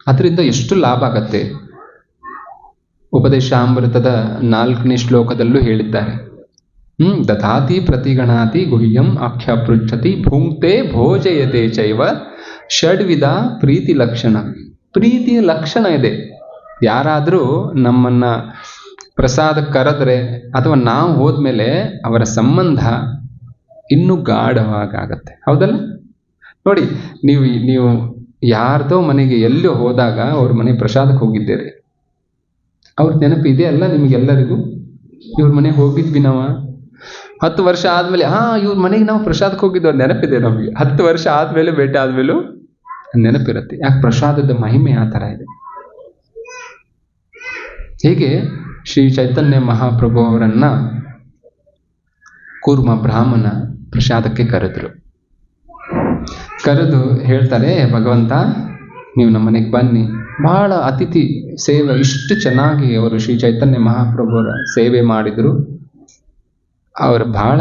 ಅದರಿಂದ ಎಷ್ಟು ಲಾಭ ಆಗತ್ತೆ. ಉಪದೇಶಾಮೃತದ 4ನೇ ಶ್ಲೋಕದಲ್ಲೂ ಹೇಳಿದ್ದಾರೆ, ದದಾತಿ ಪ್ರತಿಗಣಾತಿ ಗುಹ್ಯಂ ಆಖ್ಯ ಪೃಚ್ಛತಿ ಭುಂಕ್ತೆ ಭೋಜಯತೆ ಚೈವ ಷಡ್ವಿಧ ಪ್ರೀತಿ ಲಕ್ಷಣ. ಪ್ರೀತಿಯ ಲಕ್ಷಣ ಇದೆ. ಯಾರಾದರೂ ನಮ್ಮನ್ನ ಪ್ರಸಾದ ಕರೆದ್ರೆ ಅಥವಾ ನಾವು ಹೋದ್ಮೇಲೆ ಅವರ ಸಂಬಂಧ ಇನ್ನೂ ಗಾಢವಾಗತ್ತೆ. ಹೌದಲ್ಲ? ನೋಡಿ, ನೀವು ಯಾರ್ದೋ ಮನೆಗೆ ಎಲ್ಲೋ ಹೋದಾಗ ಅವ್ರ ಮನೆ ಪ್ರಸಾದಕ್ಕೆ ಹೋಗಿದ್ದೀರಿ, ಅವ್ರ ನೆನಪು ಇದೆ ಅಲ್ಲ ನಿಮಗೆಲ್ಲರಿಗೂ? ಇವ್ರ ಮನೆಗೆ ಹೋಗಿದ್ವಿ ನಾವು 10 ವರ್ಷ ಆದ್ಮೇಲೆ, ಇವ್ರ ಮನೆಗೆ ನಾವು ಪ್ರಸಾದಕ್ಕೆ ಹೋಗಿದ್ದು ಅವ್ರ ನೆನಪಿದೆ ನಮಗೆ. 10 ವರ್ಷ ಆದ್ಮೇಲೆ ಭೇಟಿ ಆದ್ಮೇಲೂ ನೆನಪಿರುತ್ತೆ. ಯಾಕೆ? ಪ್ರಸಾದದ ಮಹಿಮೆ ಆ ಥರ ಇದೆ. ಹೀಗೆ ಶ್ರೀ ಚೈತನ್ಯ ಮಹಾಪ್ರಭು ಅವರನ್ನ ಕೂರ್ಮ ಬ್ರಾಹ್ಮಣ ಪ್ರಸಾದಕ್ಕೆ ಕರೆದು ಹೇಳ್ತಾರೆ, ಭಗವಂತ, ನೀವು ನಮ್ಮ ಮನೆಗೆ ಬನ್ನಿ. ಬಹಳ ಅತಿಥಿ ಸೇವೆ, ಇಷ್ಟು ಚೆನ್ನಾಗಿ ಅವರು ಶ್ರೀ ಚೈತನ್ಯ ಮಹಾಪ್ರಭುವರ ಸೇವೆ ಮಾಡಿದ್ರು. ಅವರು ಬಹಳ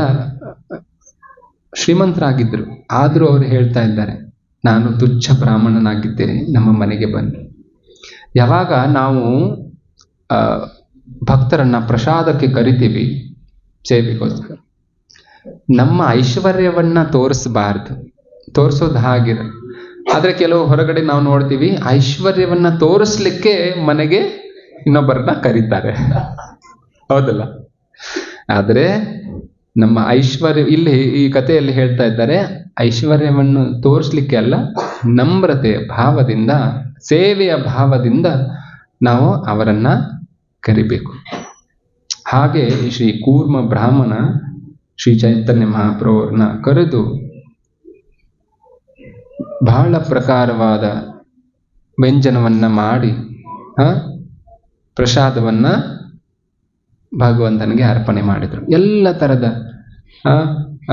ಶ್ರೀಮಂತರಾಗಿದ್ರು. ಆದರೂ ಅವರು ಹೇಳ್ತಾ ಇದ್ದಾರೆ, ನಾನು ತುಚ್ಛ ಬ್ರಾಹ್ಮಣನಾಗಿದ್ದೇನೆ, ನಮ್ಮ ಮನೆಗೆ ಬನ್ನಿ. ಯಾವಾಗ ನಾವು ಭಕ್ತರನ್ನ ಪ್ರಸಾದಕ್ಕೆ ಕರಿತೀವಿ ಸೇವೆಗೋಸ್ಕರ, ನಮ್ಮ ಐಶ್ವರ್ಯವನ್ನ ತೋರಿಸೋದು ಹಾಗಿರ. ಆದ್ರೆ ಕೆಲವು ಹೊರಗಡೆ ನಾವು ನೋಡ್ತೀವಿ, ಐಶ್ವರ್ಯವನ್ನ ತೋರಿಸ್ಲಿಕ್ಕೆ ಮನೆಗೆ ಇನ್ನೊಬ್ಬರನ್ನ ಕರೀತಾರೆ. ಹೌದಲ್ಲ? ಆದ್ರೆ ನಮ್ಮ ಐಶ್ವರ್ಯ, ಇಲ್ಲಿ ಈ ಕಥೆಯಲ್ಲಿ ಹೇಳ್ತಾ ಇದ್ದಾರೆ, ಐಶ್ವರ್ಯವನ್ನು ತೋರಿಸ್ಲಿಕ್ಕೆ ಅಲ್ಲ, ನಮ್ರತೆಯ ಭಾವದಿಂದ, ಸೇವೆಯ ಭಾವದಿಂದ ನಾವು ಅವರನ್ನ ಕರಿಬೇಕು. ಹಾಗೆ ಶ್ರೀ ಕೂರ್ಮ ಬ್ರಾಹ್ಮಣ ಶ್ರೀ ಚೈತನ್ಯ ಮಹಾಪ್ರಭುವರನ್ನ ಕರೆದು ಬಹಳ ಪ್ರಕಾರವಾದ ವ್ಯಂಜನವನ್ನ ಮಾಡಿ ಪ್ರಸಾದವನ್ನ ಭಗವಂತನಿಗೆ ಅರ್ಪಣೆ ಮಾಡಿದರು. ಎಲ್ಲ ತರದ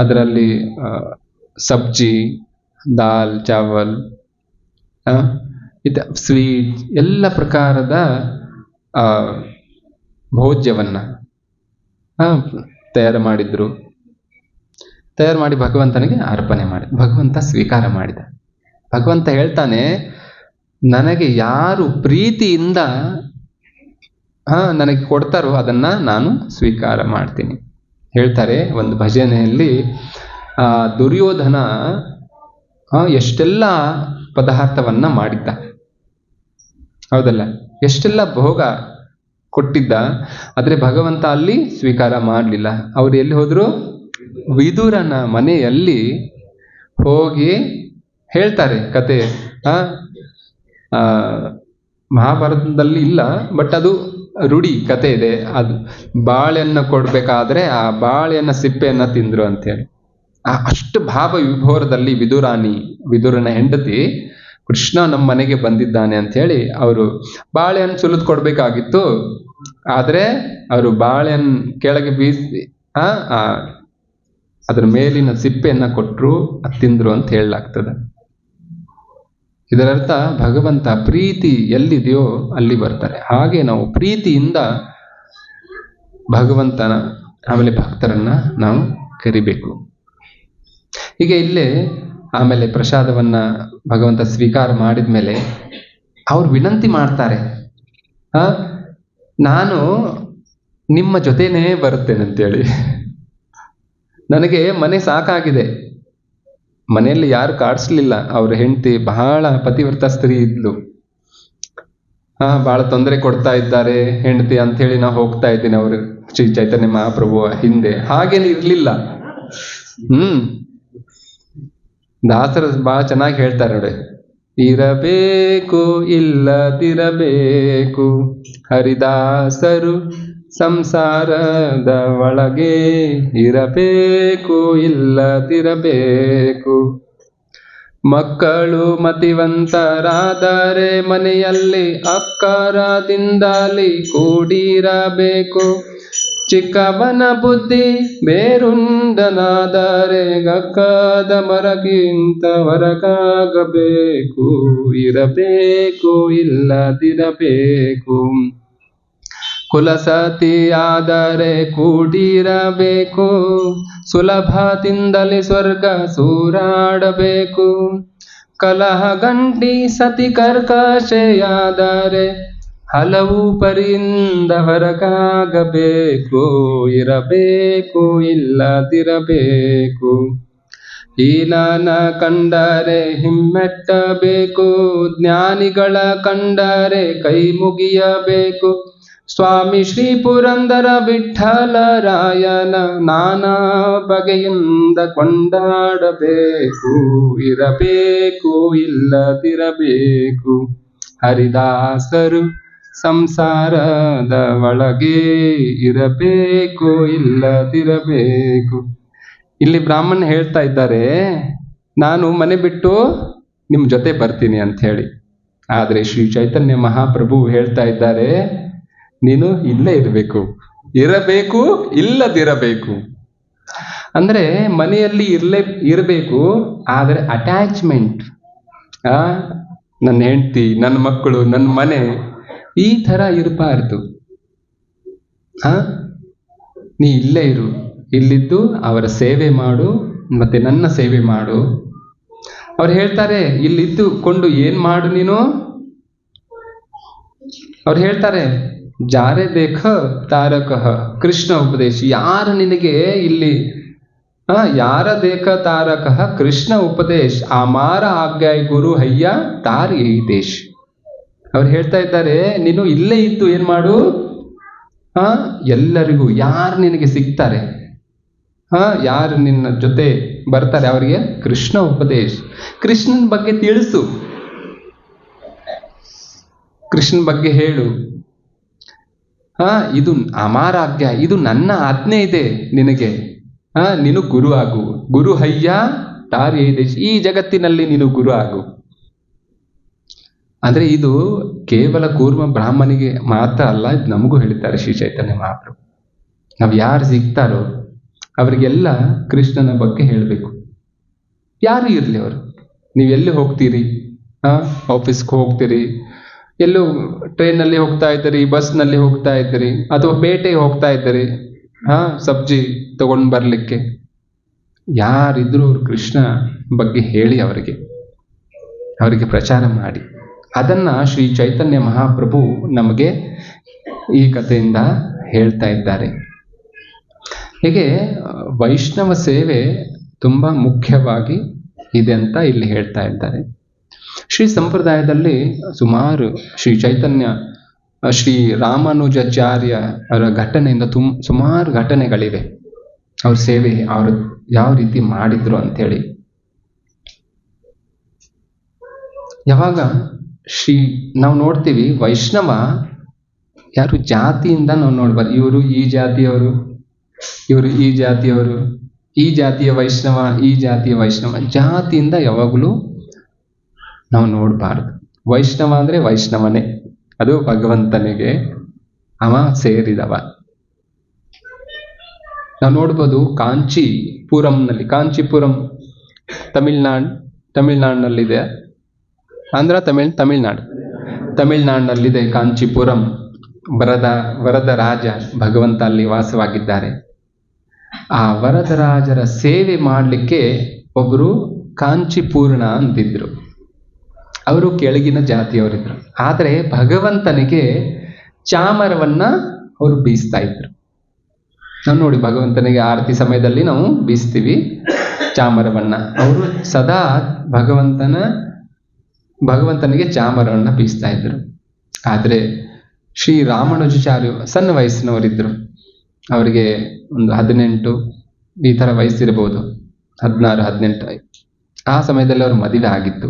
ಅದರಲ್ಲಿ ಸಬ್ಜಿ, ದಾಲ್, ಚಾವಲ್, ಸ್ವೀಟ್, ಎಲ್ಲ ಪ್ರಕಾರದ ಭೋಜ್ಯವನ್ನ ತಯಾರು ಮಾಡಿ ಭಗವಂತನಿಗೆ ಅರ್ಪಣೆ ಮಾಡಿ ಭಗವಂತ ಸ್ವೀಕಾರ ಮಾಡಿದ. ಭಗವಂತ ಹೇಳ್ತಾನೆ, ನನಗೆ ಯಾರು ಪ್ರೀತಿಯಿಂದ ನನಗೆ ಕೊಡ್ತಾರೋ ಅದನ್ನ ನಾನು ಸ್ವೀಕಾರ ಮಾಡ್ತೀನಿ. ಹೇಳ್ತಾರೆ ಒಂದು ಭಜನೆಯಲ್ಲಿ, ದುರ್ಯೋಧನ ಎಷ್ಟೆಲ್ಲ ಪದಾರ್ಥವನ್ನ ಮಾಡಿದ್ದ, ಹೌದಲ್ಲ, ಎಷ್ಟೆಲ್ಲ ಭೋಗ ಕೊಟ್ಟಿದ್ದ, ಆದ್ರೆ ಭಗವಂತ ಅಲ್ಲಿ ಸ್ವೀಕಾರ ಮಾಡಲಿಲ್ಲ. ಅವ್ರು ಎಲ್ಲಿ ಹೋದ್ರು? ವಿದುರನ ಮನೆಯಲ್ಲಿ ಹೋಗಿ ಹೇಳ್ತಾರೆ ಕತೆ. ಮಹಾಭಾರತದಲ್ಲಿ ಇಲ್ಲ, ಬಟ್ ಅದು ರೂಢಿ ಕತೆ ಇದೆ. ಅದು ಬಾಳೆಯನ್ನು ಕೊಡ್ಬೇಕಾದ್ರೆ ಆ ಬಾಳೆಯನ್ನ ಸಿಪ್ಪೆಯನ್ನ ತಿಂದ್ರು ಅಂತೇಳಿ. ಅಷ್ಟು ಭಾವ ವಿಭೋರದಲ್ಲಿ ವಿದುರನ ಹೆಂಡತಿ ಕೃಷ್ಣ ನಮ್ಮ ಮನೆಗೆ ಬಂದಿದ್ದಾನೆ ಅಂತ ಹೇಳಿ ಅವರು ಬಾಳೆಹಣ್ಣು ಸುಲಿದು ಕೊಡ್ಬೇಕಾಗಿತ್ತು. ಆದ್ರೆ ಅವರು ಬಾಳೆಹಣ್ಣು ಕೆಳಗೆ ಬೀಸಿ ಅದ್ರ ಮೇಲಿನ ಸಿಪ್ಪೆಯನ್ನ ಕೊಟ್ರು, ತಿಂದ್ರು ಅಂತ ಹೇಳಲಾಗ್ತದೆ. ಇದರರ್ಥ ಭಗವಂತ ಪ್ರೀತಿ ಎಲ್ಲಿದೆಯೋ ಅಲ್ಲಿ ಬರ್ತಾರೆ. ಹಾಗೆ ನಾವು ಪ್ರೀತಿಯಿಂದ ಭಗವಂತನ ಆಮೇಲೆ ಭಕ್ತರನ್ನ ನಾವು ಕರಿಬೇಕು. ಹೀಗೆ ಇಲ್ಲೇ ಆಮೇಲೆ ಪ್ರಸಾದವನ್ನ ಭಗವಂತ ಸ್ವೀಕಾರ ಮಾಡಿದ್ಮೇಲೆ ಅವ್ರು ವಿನಂತಿ ಮಾಡ್ತಾರೆ, ನಾನು ನಿಮ್ಮ ಜೊತೆನೇ ಬರುತ್ತೇನೆ ಅಂತೇಳಿ. ನನಗೆ ಮನೆ ಸಾಕಾಗಿದೆ, ಮನೆಯಲ್ಲಿ ಯಾರು ಕಾಡಿಸ್ಲಿಲ್ಲ. ಅವ್ರ ಹೆಂಡತಿ ಬಹಳ ಪತಿವ್ರತ ಸ್ತ್ರೀ ಇದ್ಲು. ಬಹಳ ತೊಂದರೆ ಕೊಡ್ತಾ ಇದ್ದಾರೆ ಹೆಂಡತಿ ಅಂತ ಹೇಳಿ ನಾ ಹೋಗ್ತಾ ಇದ್ದೀನಿ ಅವರು ಶ್ರೀ ಚೈತನ್ಯ ಮಹಾಪ್ರಭುವ ಹಿಂದೆ. ಹಾಗೇನು ಇರ್ಲಿಲ್ಲ. ದಾಸರು ಬಹಳ ಚೆನ್ನಾಗಿ ಹೇಳ್ತಾರೆ ನೋಡಿ, ಇರಬೇಕು ಇಲ್ಲದಿರಬೇಕು ಹರಿದಾಸರು ಸಂಸಾರದ ಒಳಗೆ, ಇರಬೇಕು ಇಲ್ಲದಿರಬೇಕು. ಮಕ್ಕಳು ಮತಿವಂತರಾದರೆ ಮನೆಯಲ್ಲಿ ಅಕ್ಕರದಿಂದಲಿ ಕೂಡಿರಬೇಕು. ಚಿಕ್ಕವನ ಬುದ್ಧಿ ಬೇರುಂಡನಾದರೆ ಗಕ್ಕದ ಮರಗಿಂತ ಹೊರಗಾಗಬೇಕು. ಇರಬೇಕು ಇಲ್ಲದಿರಬೇಕು. ಕುಲಸತಿಯಾದರೆ ಕೂಡಿರಬೇಕು. ಸುಲಭದಿಂದಲೇ ಸ್ವರ್ಗ ಸೂರಾಡಬೇಕು. ಕಲಹ ಗಂಟಿ ಸತಿ ಕರ್ಕಶೆಯಾದರೆ ಹಲವು ಪರಿಯಿಂದ ಹೊರಗಾಗಬೇಕು. ಇರಬೇಕು ಇಲ್ಲದಿರಬೇಕು. ಹೀನನ ಕಂಡರೆ ಹಿಮ್ಮೆಟ್ಟಬೇಕು. ಜ್ಞಾನಿಗಳ ಕಂಡರೆ ಕೈ ಮುಗಿಯಬೇಕು. ಸ್ವಾಮಿ ಶ್ರೀ ಪುರಂದರ ವಿಠ್ಠಲರಾಯನ ನಾನಾ ಬಗೆಯಿಂದ ಕೊಂಡಾಡಬೇಕು. ಇರಬೇಕು ಇಲ್ಲದಿರಬೇಕು. ಹರಿದಾಸರು ಸಂಸಾರದ ಒಳಗೆ, ಇರಬೇಕು ಇಲ್ಲದಿರಬೇಕು. ಇಲ್ಲಿ ಬ್ರಾಹ್ಮಣ ಹೇಳ್ತಾ ಇದ್ದಾರೆ, ನಾನು ಮನೆ ಬಿಟ್ಟು ನಿಮ್ ಜೊತೆ ಬರ್ತೀನಿ ಅಂತ ಹೇಳಿ. ಆದ್ರೆ ಶ್ರೀ ಚೈತನ್ಯ ಮಹಾಪ್ರಭು ಹೇಳ್ತಾ ಇದ್ದಾರೆ, ನೀನು ಇಲ್ಲೇ ಇರಬೇಕು ಇಲ್ಲದಿರಬೇಕು. ಅಂದ್ರೆ ಮನೆಯಲ್ಲಿ ಇರಬೇಕು, ಆದ್ರೆ ಅಟ್ಯಾಚ್ಮೆಂಟ್, ನನ್ನ ಹೆಂಡತಿ, ನನ್ನ ಮಕ್ಕಳು, ನನ್ನ ಮನೆ ಈ ತರ ಇರಬಾರ್ದು. ನೀ ಇಲ್ಲೇ ಇರು, ಇಲ್ಲಿದ್ದು ಅವರ ಸೇವೆ ಮಾಡು, ಮತ್ತೆ ನನ್ನ ಸೇವೆ ಮಾಡು. ಅವ್ರು ಹೇಳ್ತಾರೆ, ಇಲ್ಲಿದ್ದುಕೊಂಡು ಏನ್ ಮಾಡು ನೀನು? ಅವ್ರು ಹೇಳ್ತಾರೆ, ಜಾರೆ ದೇಖ ತಾರಕಃ ಕೃಷ್ಣ ಉಪದೇಶ. ಯಾರು ನಿನಗೆ ಇಲ್ಲಿ ಯಾರ ದೇಖ ತಾರಕಃ ಕೃಷ್ಣ ಉಪದೇಶ ಅಮಾರ ಆಜ್ಞಾಯ ಗುರು ಹಯ್ಯ ತಾರ್ ಈ ದೇಶ. ಅವ್ರು ಹೇಳ್ತಾ ಇದ್ದಾರೆ, ನೀನು ಇಲ್ಲೇ ಇದ್ದು ಏನ್ ಮಾಡು? ಎಲ್ಲರಿಗೂ ಯಾರು ನಿನಗೆ ಸಿಗ್ತಾರೆ, ಯಾರು ನಿನ್ನ ಜೊತೆ ಬರ್ತಾರೆ, ಅವರಿಗೆ ಕೃಷ್ಣ ಉಪದೇಶ, ಕೃಷ್ಣನ ಬಗ್ಗೆ ತಿಳಿಸು, ಕೃಷ್ಣನ ಬಗ್ಗೆ ಹೇಳು. ಇದು ಅಮಾರ ಆಜ್ಞೆ, ಇದು ನನ್ನ ಆಜ್ಞೆ ಇದೆ ನಿನಗೆ. ನೀನು ಗುರು ಆಗು. ಗುರು ಹಯ್ಯ ತಾರ್ ಈ ದೇಶ. ಈ ಜಗತ್ತಿನಲ್ಲಿ ನೀನು ಗುರು ಆಗು. ಅಂದ್ರೆ ಇದು ಕೇವಲ ಕೂರ್ಮ ಬ್ರಾಹ್ಮಣಿಗೆ ಮಾತ್ರ ಅಲ್ಲ, ಇದು ನಮಗೂ ಹೇಳ್ತಾರೆ ಶ್ರೀ ಚೈತನ್ಯ ಮಹಾಪ್ರಭು. ನಾವು ಯಾರು ಸಿಗ್ತಾರೋ ಅವರಿಗೆಲ್ಲ ಕೃಷ್ಣನ ಬಗ್ಗೆ ಹೇಳಬೇಕು. ಯಾರು ಇರ್ಲಿ ಅವರು, ನೀವೆಲ್ಲಿ ಹೋಗ್ತೀರಿ, ಆಫೀಸ್ಗೆ ಹೋಗ್ತೀರಿ, ಎಲ್ಲೋ ಟ್ರೈನಲ್ಲಿ ಹೋಗ್ತಾ ಇದ್ದೀರಿ, ಬಸ್ನಲ್ಲಿ ಹೋಗ್ತಾ ಇದ್ದೀರಿ, ಅಥವಾ ಪೇಟೆಗೆ ಹೋಗ್ತಾ ಇದ್ದೀರಿ, ಸಬ್ಜಿ ತಗೊಂಡು ಬರ್ಲಿಕ್ಕೆ, ಯಾರಿದ್ರು ಅವ್ರು ಕೃಷ್ಣ ಬಗ್ಗೆ ಹೇಳಿ ಅವರಿಗೆ ಪ್ರಚಾರ ಮಾಡಿ. ಅದನ್ನ ಶ್ರೀ ಚೈತನ್ಯ ಮಹಾಪ್ರಭು ನಮಗೆ ಈ ಕಥೆಯಿಂದ ಹೇಳ್ತಾ ಇದ್ದಾರೆ. ಹೀಗೆ ವೈಷ್ಣವ ಸೇವೆ ತುಂಬಾ ಮುಖ್ಯವಾಗಿ ಇದೆ ಅಂತ ಇಲ್ಲಿ ಹೇಳ್ತಾ ಇದ್ದಾರೆ. ಶ್ರೀ ಸಂಪ್ರದಾಯದಲ್ಲಿ ಸುಮಾರು ಶ್ರೀ ಚೈತನ್ಯ ಶ್ರೀ ರಾಮಾನುಜಾಚಾರ್ಯರ ಘಟನೆಯಿಂದ ಸುಮಾರು ಘಟನೆಗಳಿವೆ. ಅವ್ರ ಸೇವೆ ಅವರು ಯಾವ ರೀತಿ ಮಾಡಿದ್ರು ಅಂತೇಳಿ. ಯಾವಾಗ ನಾವು ನೋಡ್ತೀವಿ ವೈಷ್ಣವ ಯಾರು ಜಾತಿಯಿಂದ ನಾವು ನೋಡ್ಬಾರ್ದು. ಇವರು ಈ ಜಾತಿಯವರು, ಇವರು ಈ ಜಾತಿಯವರು, ಈ ಜಾತಿಯ ವೈಷ್ಣವ, ಈ ಜಾತಿಯ ವೈಷ್ಣವ, ಜಾತಿಯಿಂದ ಯಾವಾಗಲೂ ನಾವು ನೋಡಬಾರ್ದು. ವೈಷ್ಣವ ಅಂದ್ರೆ ವೈಷ್ಣವನೇ, ಅದು ಭಗವಂತನಿಗೆ ಅವ ಸೇರಿದವ. ನಾವು ನೋಡ್ಬೋದು ಕಾಂಚೀಪುರಂನಲ್ಲಿ, ಕಾಂಚೀಪುರಂ ತಮಿಳ್ನಾಡಿನಲ್ಲಿದೆ. ಆಂಧ್ರ ತಮಿಳ್ನಾಡಿನಲ್ಲಿದೆ ಕಾಂಚೀಪುರಂ. ವರದರಾಜ ಭಗವಂತ ಅಲ್ಲಿ ವಾಸವಾಗಿದ್ದಾರೆ. ಆ ವರದರಾಜರ ಸೇವೆ ಮಾಡಲಿಕ್ಕೆ ಒಬ್ಬರು ಕಾಂಚೀಪೂರ್ಣ ಅಂತಿದ್ರು. ಅವರು ಕೆಳಗಿನ ಜಾತಿಯವರಿದ್ರು. ಆದರೆ ಭಗವಂತನಿಗೆ ಚಾಮರವನ್ನ ಅವರು ಬೀಸ್ತಾ ಇದ್ರು. ನಾವು ನೋಡಿ, ಭಗವಂತನಿಗೆ ಆರತಿ ಸಮಯದಲ್ಲಿ ನಾವು ಬೀಸ್ತೀವಿ ಚಾಮರವನ್ನ. ಅವರು ಸದಾ ಭಗವಂತನಿಗೆ ಚಾಮರವನ್ನ ಬೀಸ್ತಾ ಇದ್ರು. ಆದ್ರೆ ಶ್ರೀ ರಾಮಾನುಜಾಚಾರ್ಯರು ಸಣ್ಣ ವಯಸ್ಸಿನವರಿದ್ರು. ಅವರಿಗೆ ಒಂದು 18 ಈ ತರ ವಯಸ್ಸಿರಬಹುದು, 16-18. ಆ ಸಮಯದಲ್ಲಿ ಅವ್ರ ಮದುವೆ ಆಗಿತ್ತು.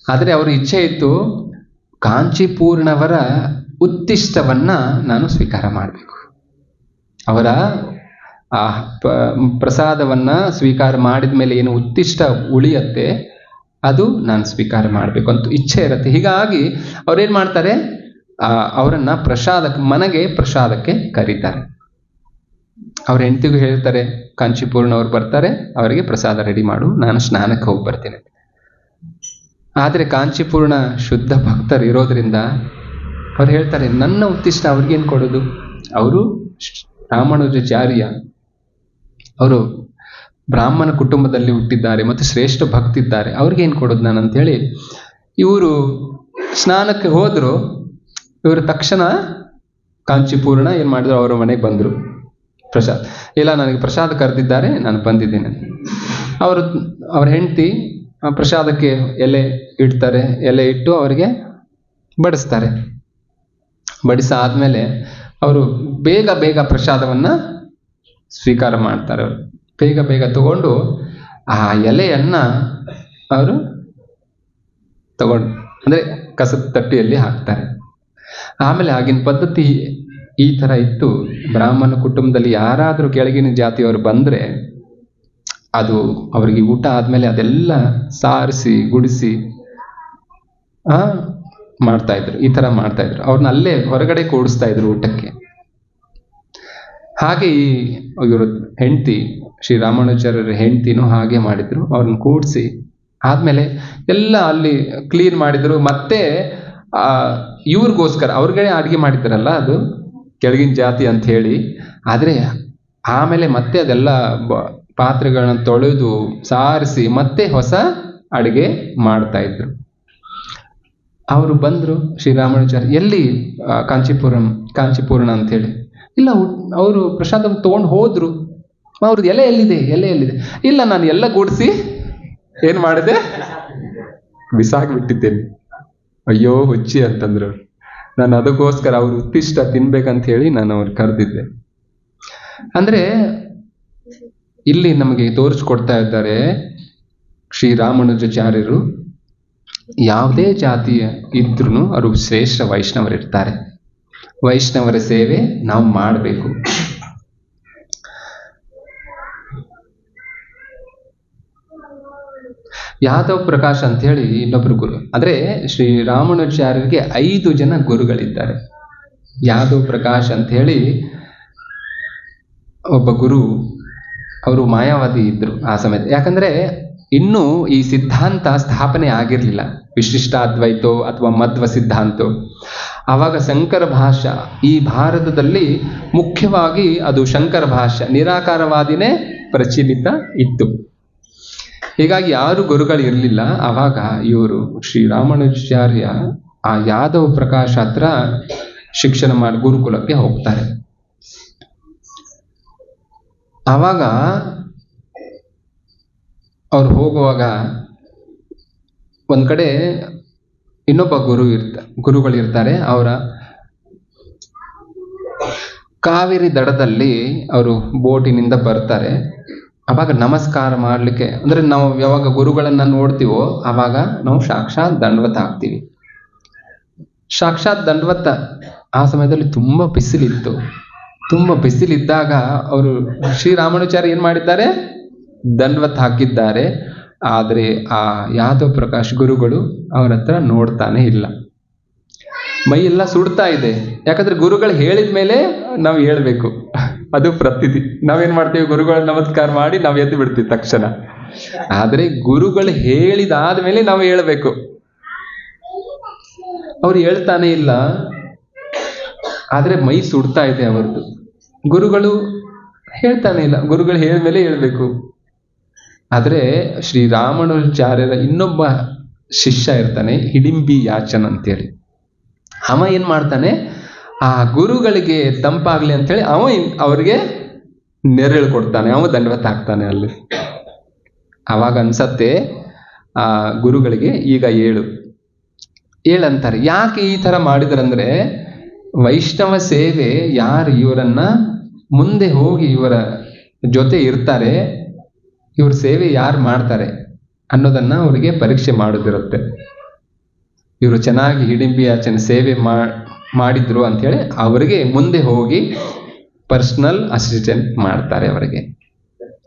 ಆದರೆ ಅವ್ರ ಇಚ್ಛೆ ಇತ್ತು, ಕಾಂಚೀಪೂರ್ಣವರ ಉತ್ತಿಷ್ಟವನ್ನ ನಾನು ಸ್ವೀಕಾರ ಮಾಡಬೇಕು. ಅವರ ಆ ಪ್ರಸಾದವನ್ನ ಸ್ವೀಕಾರ ಮಾಡಿದ ಮೇಲೆ ಏನು ಉತ್ತಿಷ್ಟ ಉಳಿಯತ್ತೆ ಅದು ನಾನು ಸ್ವೀಕಾರ ಮಾಡಬೇಕು ಅಂತ ಇಚ್ಛೆ ಇರುತ್ತೆ. ಹೀಗಾಗಿ ಅವ್ರೇನ್ ಮಾಡ್ತಾರೆ, ಅವರನ್ನ ಮನೆಗೆ ಪ್ರಸಾದಕ್ಕೆ ಕರೀತಾರೆ. ಅವ್ರ ಹೆಂಡತಿಗೂ ಹೇಳ್ತಾರೆ, ಕಾಂಚೀಪೂರ್ಣವ್ರು ಬರ್ತಾರೆ, ಅವರಿಗೆ ಪ್ರಸಾದ ರೆಡಿ ಮಾಡು, ನಾನು ಸ್ನಾನಕ್ಕೆ ಹೋಗಿ ಬರ್ತೇನೆ. ಆದ್ರೆ ಕಾಂಚೀಪೂರ್ಣ ಶುದ್ಧ ಭಕ್ತರು ಇರೋದ್ರಿಂದ ಅವ್ರು ಹೇಳ್ತಾರೆ, ನನ್ನ ಉತ್ತಿಷ್ಟ ಅವ್ರಿಗೇನು ಕೊಡೋದು? ಅವರು ರಾಮಾನುಜಾಚಾರ್ಯ, ಅವರು ಬ್ರಾಹ್ಮಣ ಕುಟುಂಬದಲ್ಲಿ ಹುಟ್ಟಿದ್ದಾರೆ ಮತ್ತು ಶ್ರೇಷ್ಠ ಭಕ್ತಿದ್ದಾರೆ, ಅವ್ರಿಗೇನು ಕೊಡೋದು ನಾನು ಅಂತೇಳಿ ಇವರು ಸ್ನಾನಕ್ಕೆ ಹೋದ್ರು. ಇವರು ತಕ್ಷಣ ಕಾಂಚೀಪೂರ್ಣ ಏನ್ ಮಾಡಿದ್ರು, ಅವರ ಮನೆಗೆ ಬಂದ್ರು. ಪ್ರಸಾದ್ ಇಲ್ಲ, ನನಗೆ ಪ್ರಸಾದ ಕರೆದಿದ್ದಾರೆ, ನಾನು ಬಂದಿದ್ದೇನೆ. ಅವ್ರ ಹೆಂಡತಿ ಪ್ರಸಾದಕ್ಕೆ ಎಲೆ ಇಡ್ತಾರೆ. ಎಲೆ ಇಟ್ಟು ಅವರಿಗೆ ಬಡಿಸ್ತಾರೆ. ಬಡಿಸಾದ್ಮೇಲೆ ಅವರು ಬೇಗ ಪ್ರಸಾದವನ್ನ ಸ್ವೀಕಾರ ಮಾಡ್ತಾರೆ. ಅವರು ಬೇಗ ತಗೊಂಡು ಆ ಎಲೆಯನ್ನ ಅವರು ಅಂದ್ರೆ ಕಸದ ತಟ್ಟೆಯಲ್ಲಿ ಹಾಕ್ತಾರೆ. ಆಮೇಲೆ ಆಗಿನ ಪದ್ಧತಿ ಈ ತರ ಇತ್ತು, ಬ್ರಾಹ್ಮಣ ಕುಟುಂಬದಲ್ಲಿ ಯಾರಾದ್ರೂ ಕೆಳಗಿನ ಜಾತಿಯವರು ಬಂದ್ರೆ ಅದು ಅವರಿಗೆ ಊಟ ಆದ್ಮೇಲೆ ಅದೆಲ್ಲ ಸಾರಿಸಿ ಗುಡಿಸಿ ಮಾಡ್ತಾ ಇದ್ರು. ಈ ತರ ಮಾಡ್ತಾ ಇದ್ರು. ಅವ್ರನ್ನ ಅಲ್ಲೇ ಹೊರಗಡೆ ಕೂಡಿಸ್ತಾ ಇದ್ರು ಊಟಕ್ಕೆ. ಹಾಗೆ ಇವರು ಹೆಂಡತಿ, ಶ್ರೀ ರಾಮಾನುಜಾಚಾರ್ಯರ ಹೆಂಡತಿನೂ ಹಾಗೆ ಮಾಡಿದ್ರು. ಅವ್ರನ್ನ ಕೂಡಿಸಿ ಆದ್ಮೇಲೆ ಎಲ್ಲ ಅಲ್ಲಿ ಕ್ಲೀನ್ ಮಾಡಿದ್ರು. ಮತ್ತೆ ಇವ್ರಿಗೋಸ್ಕರ ಅವ್ರಿಗೆ ಅಡಿಗೆ ಮಾಡಿದ್ರಲ್ಲ, ಅದು ಕೆಳಗಿನ ಜಾತಿ ಅಂತ ಹೇಳಿ. ಆದ್ರೆ ಆಮೇಲೆ ಮತ್ತೆ ಅದೆಲ್ಲ ಪಾತ್ರೆಗಳನ್ನ ತೊಳೆದು ಸಾರಿಸಿ ಮತ್ತೆ ಹೊಸ ಅಡಿಗೆ ಮಾಡ್ತಾ ಇದ್ರು. ಅವರು ಬಂದ್ರು, ಶ್ರೀರಾಮಾನುಜಾಚಾರ್ಯ ಎಲ್ಲಿ ಕಾಂಚೀಪೂರ್ಣ ಅಂತ ಹೇಳಿ. ಇಲ್ಲ, ಅವರು ಪ್ರಸಾದ ತಗೊಂಡು ಹೋದ್ರು. ಅವ್ರದ್ದು ಎಲೆ ಎಲ್ಲಿದೆ? ಇಲ್ಲ, ನಾನು ಎಲ್ಲ ಗೂಡಿಸಿ ಏನ್ ಮಾಡಿದೆ, ಬಿಸಾಕ್ಬಿಟ್ಟಿದ್ದೇನೆ. ಅಯ್ಯೋ ಹುಚ್ಚಿ ಅಂತಂದ್ರು. ನಾನು ಅದಕ್ಕೋಸ್ಕರ ಅವ್ರು ಉತ್ತಿಷ್ಟ ತಿನ್ಬೇಕಂತ ಹೇಳಿ ನಾನು ಅವ್ರು ಕರೆದಿದ್ದೆ. ಅಂದ್ರೆ ಇಲ್ಲಿ ನಮಗೆ ತೋರಿಸ್ಕೊಡ್ತಾ ಇದ್ದಾರೆ, ಶ್ರೀರಾಮಾನುಜಾಚಾರ್ಯರು ಯಾವುದೇ ಜಾತಿಯ ಇದ್ರೂ ಅವರು ಶ್ರೇಷ್ಠ ವೈಷ್ಣವರಿರ್ತಾರೆ. ವೈಷ್ಣವರ ಸೇವೆ ನಾವು ಮಾಡಬೇಕು. ಯಾದವ್ ಪ್ರಕಾಶ್ ಅಂತ ಹೇಳಿ ಇನ್ನೊಬ್ರು ಗುರು. ಅಂದ್ರೆ ಶ್ರೀ ರಾಮಾನುಜಾಚಾರ್ಯರಿಗೆ 5 ಜನ ಗುರುಗಳಿದ್ದಾರೆ. ಯಾದವ್ ಪ್ರಕಾಶ್ ಅಂತ ಹೇಳಿ ಒಬ್ಬ ಗುರು, ಅವರು ಮಾಯಾವಾದಿ ಇದ್ರು ಆ ಸಮಯದ. ಯಾಕಂದ್ರೆ ಇನ್ನೂ ಈ ಸಿದ್ಧಾಂತ ಸ್ಥಾಪನೆ ಆಗಿರ್ಲಿಲ್ಲ, ವಿಶಿಷ್ಟಾದ್ವೈತೋ ಅಥವಾ ಮಧ್ವ ಸಿದ್ಧಾಂತೋ. ಆವಾಗ ಶಂಕರ ಭಾಷ್ಯ ಈ ಭಾರತದಲ್ಲಿ ಮುಖ್ಯವಾಗಿ ಅದು ಶಂಕರ ಭಾಷ್ಯ, ನಿರಾಕಾರವಾದಿನೇ ಪ್ರಚಲಿತ ಇತ್ತು. ಹೀಗಾಗಿ ಯಾರು ಗುರುಗಳು ಇರಲಿಲ್ಲ. ಆವಾಗ ಇವರು ಶ್ರೀ ರಾಮಾನುಜಾಚಾರ್ಯ ಆ ಯಾದವ ಪ್ರಕಾಶ್ ಹತ್ರ ಶಿಕ್ಷಣ ಮಾಡಿ ಗುರುಕುಲಕ್ಕೆ ಹೋಗ್ತಾರೆ. ಆವಾಗ ಅವ್ರು ಹೋಗುವಾಗ ಒಂದ್ ಕಡೆ ಇನ್ನೊಬ್ಬ ಗುರುಗಳಿರ್ತಾರೆ. ಅವರ ಕಾವೇರಿ ದಡದಲ್ಲಿ ಅವರು ಬೋಟಿನಿಂದ ಬರ್ತಾರೆ. ಅವಾಗ ನಮಸ್ಕಾರ ಮಾಡ್ಲಿಕ್ಕೆ, ಅಂದ್ರೆ ನಾವು ಯಾವಾಗ ಗುರುಗಳನ್ನ ನೋಡ್ತೀವೋ ಅವಾಗ ನಾವು ಸಾಕ್ಷಾತ್ ದಂಡವತ ಆಗ್ತೀವಿ. ಸಾಕ್ಷಾತ್ ದಂಡವತ ಆ ಸಮಯದಲ್ಲಿ ತುಂಬಾ ಬಿಸಿಲಿತ್ತು. ತುಂಬಾ ಬಿಸಿಲಿದ್ದಾಗ ಅವರು ಶ್ರೀರಾಮಾನುಚಾರ್ಯ ಏನ್ ಮಾಡಿದ್ದಾರೆ, ದಂಡವತ್ ಹಾಕಿದ್ದಾರೆ. ಆದ್ರೆ ಆ ಯಾದವ ಪ್ರಕಾಶ್ ಗುರುಗಳು ಅವ್ರ ಹತ್ರ ನೋಡ್ತಾನೆ ಇಲ್ಲ. ಮೈ ಎಲ್ಲ ಸುಡ್ತಾ ಇದೆ. ಯಾಕಂದ್ರೆ ಗುರುಗಳು ಹೇಳಿದ ಮೇಲೆ ನಾವು ಹೇಳ್ಬೇಕು, ಅದು ಪ್ರತಿದಿ. ನಾವೇನ್ ಮಾಡ್ತೀವಿ, ಗುರುಗಳ ನಮಸ್ಕಾರ ಮಾಡಿ ನಾವು ಎದ್ದು ಬಿಡ್ತೀವಿ ತಕ್ಷಣ. ಆದ್ರೆ ಗುರುಗಳು ಹೇಳಿದಾದ್ಮೇಲೆ ನಾವು ಹೇಳ್ಬೇಕು. ಅವ್ರು ಹೇಳ್ತಾನೆ ಇಲ್ಲ, ಆದ್ರೆ ಮೈ ಸುಡ್ತಾ ಇದೆ ಅವರದ್ದು. ಗುರುಗಳು ಹೇಳ್ತಾನೆ ಇಲ್ಲ, ಗುರುಗಳು ಹೇಳಿದ್ಮೇಲೆ ಹೇಳ್ಬೇಕು. ಆದ್ರೆ ಶ್ರೀರಾಮಾನುಚಾರ್ಯರ ಇನ್ನೊಬ್ಬ ಶಿಷ್ಯ ಇರ್ತಾನೆ, ಹಿಡಿಂಬಿ ಯಾಚನ್ ಅಂತೇಳಿ. ಅವ ಏನ್ ಮಾಡ್ತಾನೆ, ಆ ಗುರುಗಳಿಗೆ ತಂಪಾಗ್ಲಿ ಅಂತೇಳಿ ಅವ ಅವ್ರಿಗೆ ನೆರಳು ಕೊಡ್ತಾನೆ, ಅವ ದಂಡವತ್ ಹಾಕ್ತಾನೆ ಅಲ್ಲಿ. ಅವಾಗ ಅನ್ಸತ್ತೆ ಆ ಗುರುಗಳಿಗೆ, ಈಗ ಹೇಳಂತಾರೆ. ಯಾಕೆ ಈ ತರ ಮಾಡಿದ್ರಂದ್ರೆ, ವೈಷ್ಣವ ಸೇವೆ ಯಾರು ಇವರನ್ನ ಮುಂದೆ ಹೋಗಿ ಇವರ ಜೊತೆ ಇರ್ತಾರೆ, ಇವ್ರ ಸೇವೆ ಯಾರು ಮಾಡ್ತಾರೆ ಅನ್ನೋದನ್ನ ಅವರಿಗೆ ಪರೀಕ್ಷೆ ಮಾಡೋದಿರುತ್ತೆ. ಇವರು ಚೆನ್ನಾಗಿ ಹಿಡಿಂಬಿ ಆಚರಣೆ ಸೇವೆ ಮಾಡಿದ್ರು ಅಂತೇಳಿ ಅವರಿಗೆ ಮುಂದೆ ಹೋಗಿ ಪರ್ಸನಲ್ ಅಸಿಸ್ಟೆಂಟ್ ಮಾಡ್ತಾರೆ ಅವರಿಗೆ.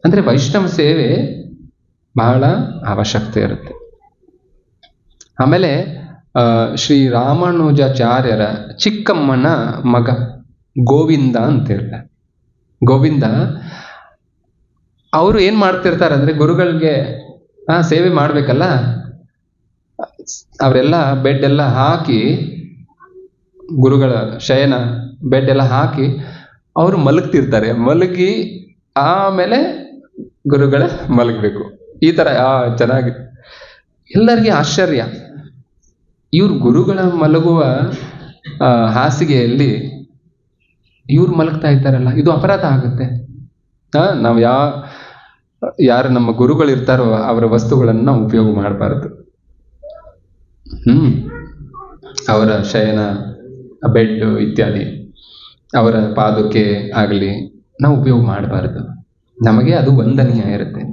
ಅಂದ್ರೆ ವೈಷ್ಣವ ಸೇವೆ ಬಹಳ ಅವಶ್ಯಕತೆ ಇರುತ್ತೆ. ಆಮೇಲೆ ಶ್ರೀ ರಾಮಾನುಜಾಚಾರ್ಯರ ಚಿಕ್ಕಮ್ಮನ ಮಗ ಗೋವಿಂದ ಅಂತ ಹೇಳ್ತಾರೆ. ಗೋವಿಂದ ಅವರು ಏನ್ ಮಾಡ್ತಿರ್ತಾರೆ ಅಂದ್ರೆ, ಗುರುಗಳಿಗೆ ಸೇವೆ ಮಾಡ್ಬೇಕಲ್ಲ, ಅವರೆಲ್ಲ ಬೆಡ್ ಎಲ್ಲ ಹಾಕಿ, ಗುರುಗಳ ಶಯನ ಬೆಡ್ ಎಲ್ಲ ಹಾಕಿ ಅವರು ಮಲಗ್ತಿರ್ತಾರೆ. ಮಲಗಿ ಆಮೇಲೆ ಗುರುಗಳ ಮಲಗಬೇಕು. ಈ ತರ ಚೆನ್ನಾಗಿ ಎಲ್ಲರಿಗೆ ಆಶ್ಚರ್ಯ. ಇವ್ರು ಗುರುಗಳ ಮಲಗುವ ಹಾಸಿಗೆಯಲ್ಲಿ ಇವ್ರು ಮಲಗ್ತಾ ಇದ್ದಾರಲ್ಲ, ಇದು ಅಪರಾಧ ಆಗುತ್ತೆ. ನಾವು ಯಾರು ನಮ್ಮ ಗುರುಗಳಿರ್ತಾರೋ ಅವರ ವಸ್ತುಗಳನ್ನು ನಾವು ಉಪಯೋಗ ಮಾಡಬಾರದು. ಅವರ ಶಯನ ಬೆಡ್ ಇತ್ಯಾದಿ, ಅವರ ಪಾದಕ್ಕೆ ಆಗಲಿ ನಾವು ಉಪಯೋಗ ಮಾಡಬಾರದು. ನಮಗೆ ಅದು ವಂದನೀಯ ಇರುತ್ತೆ.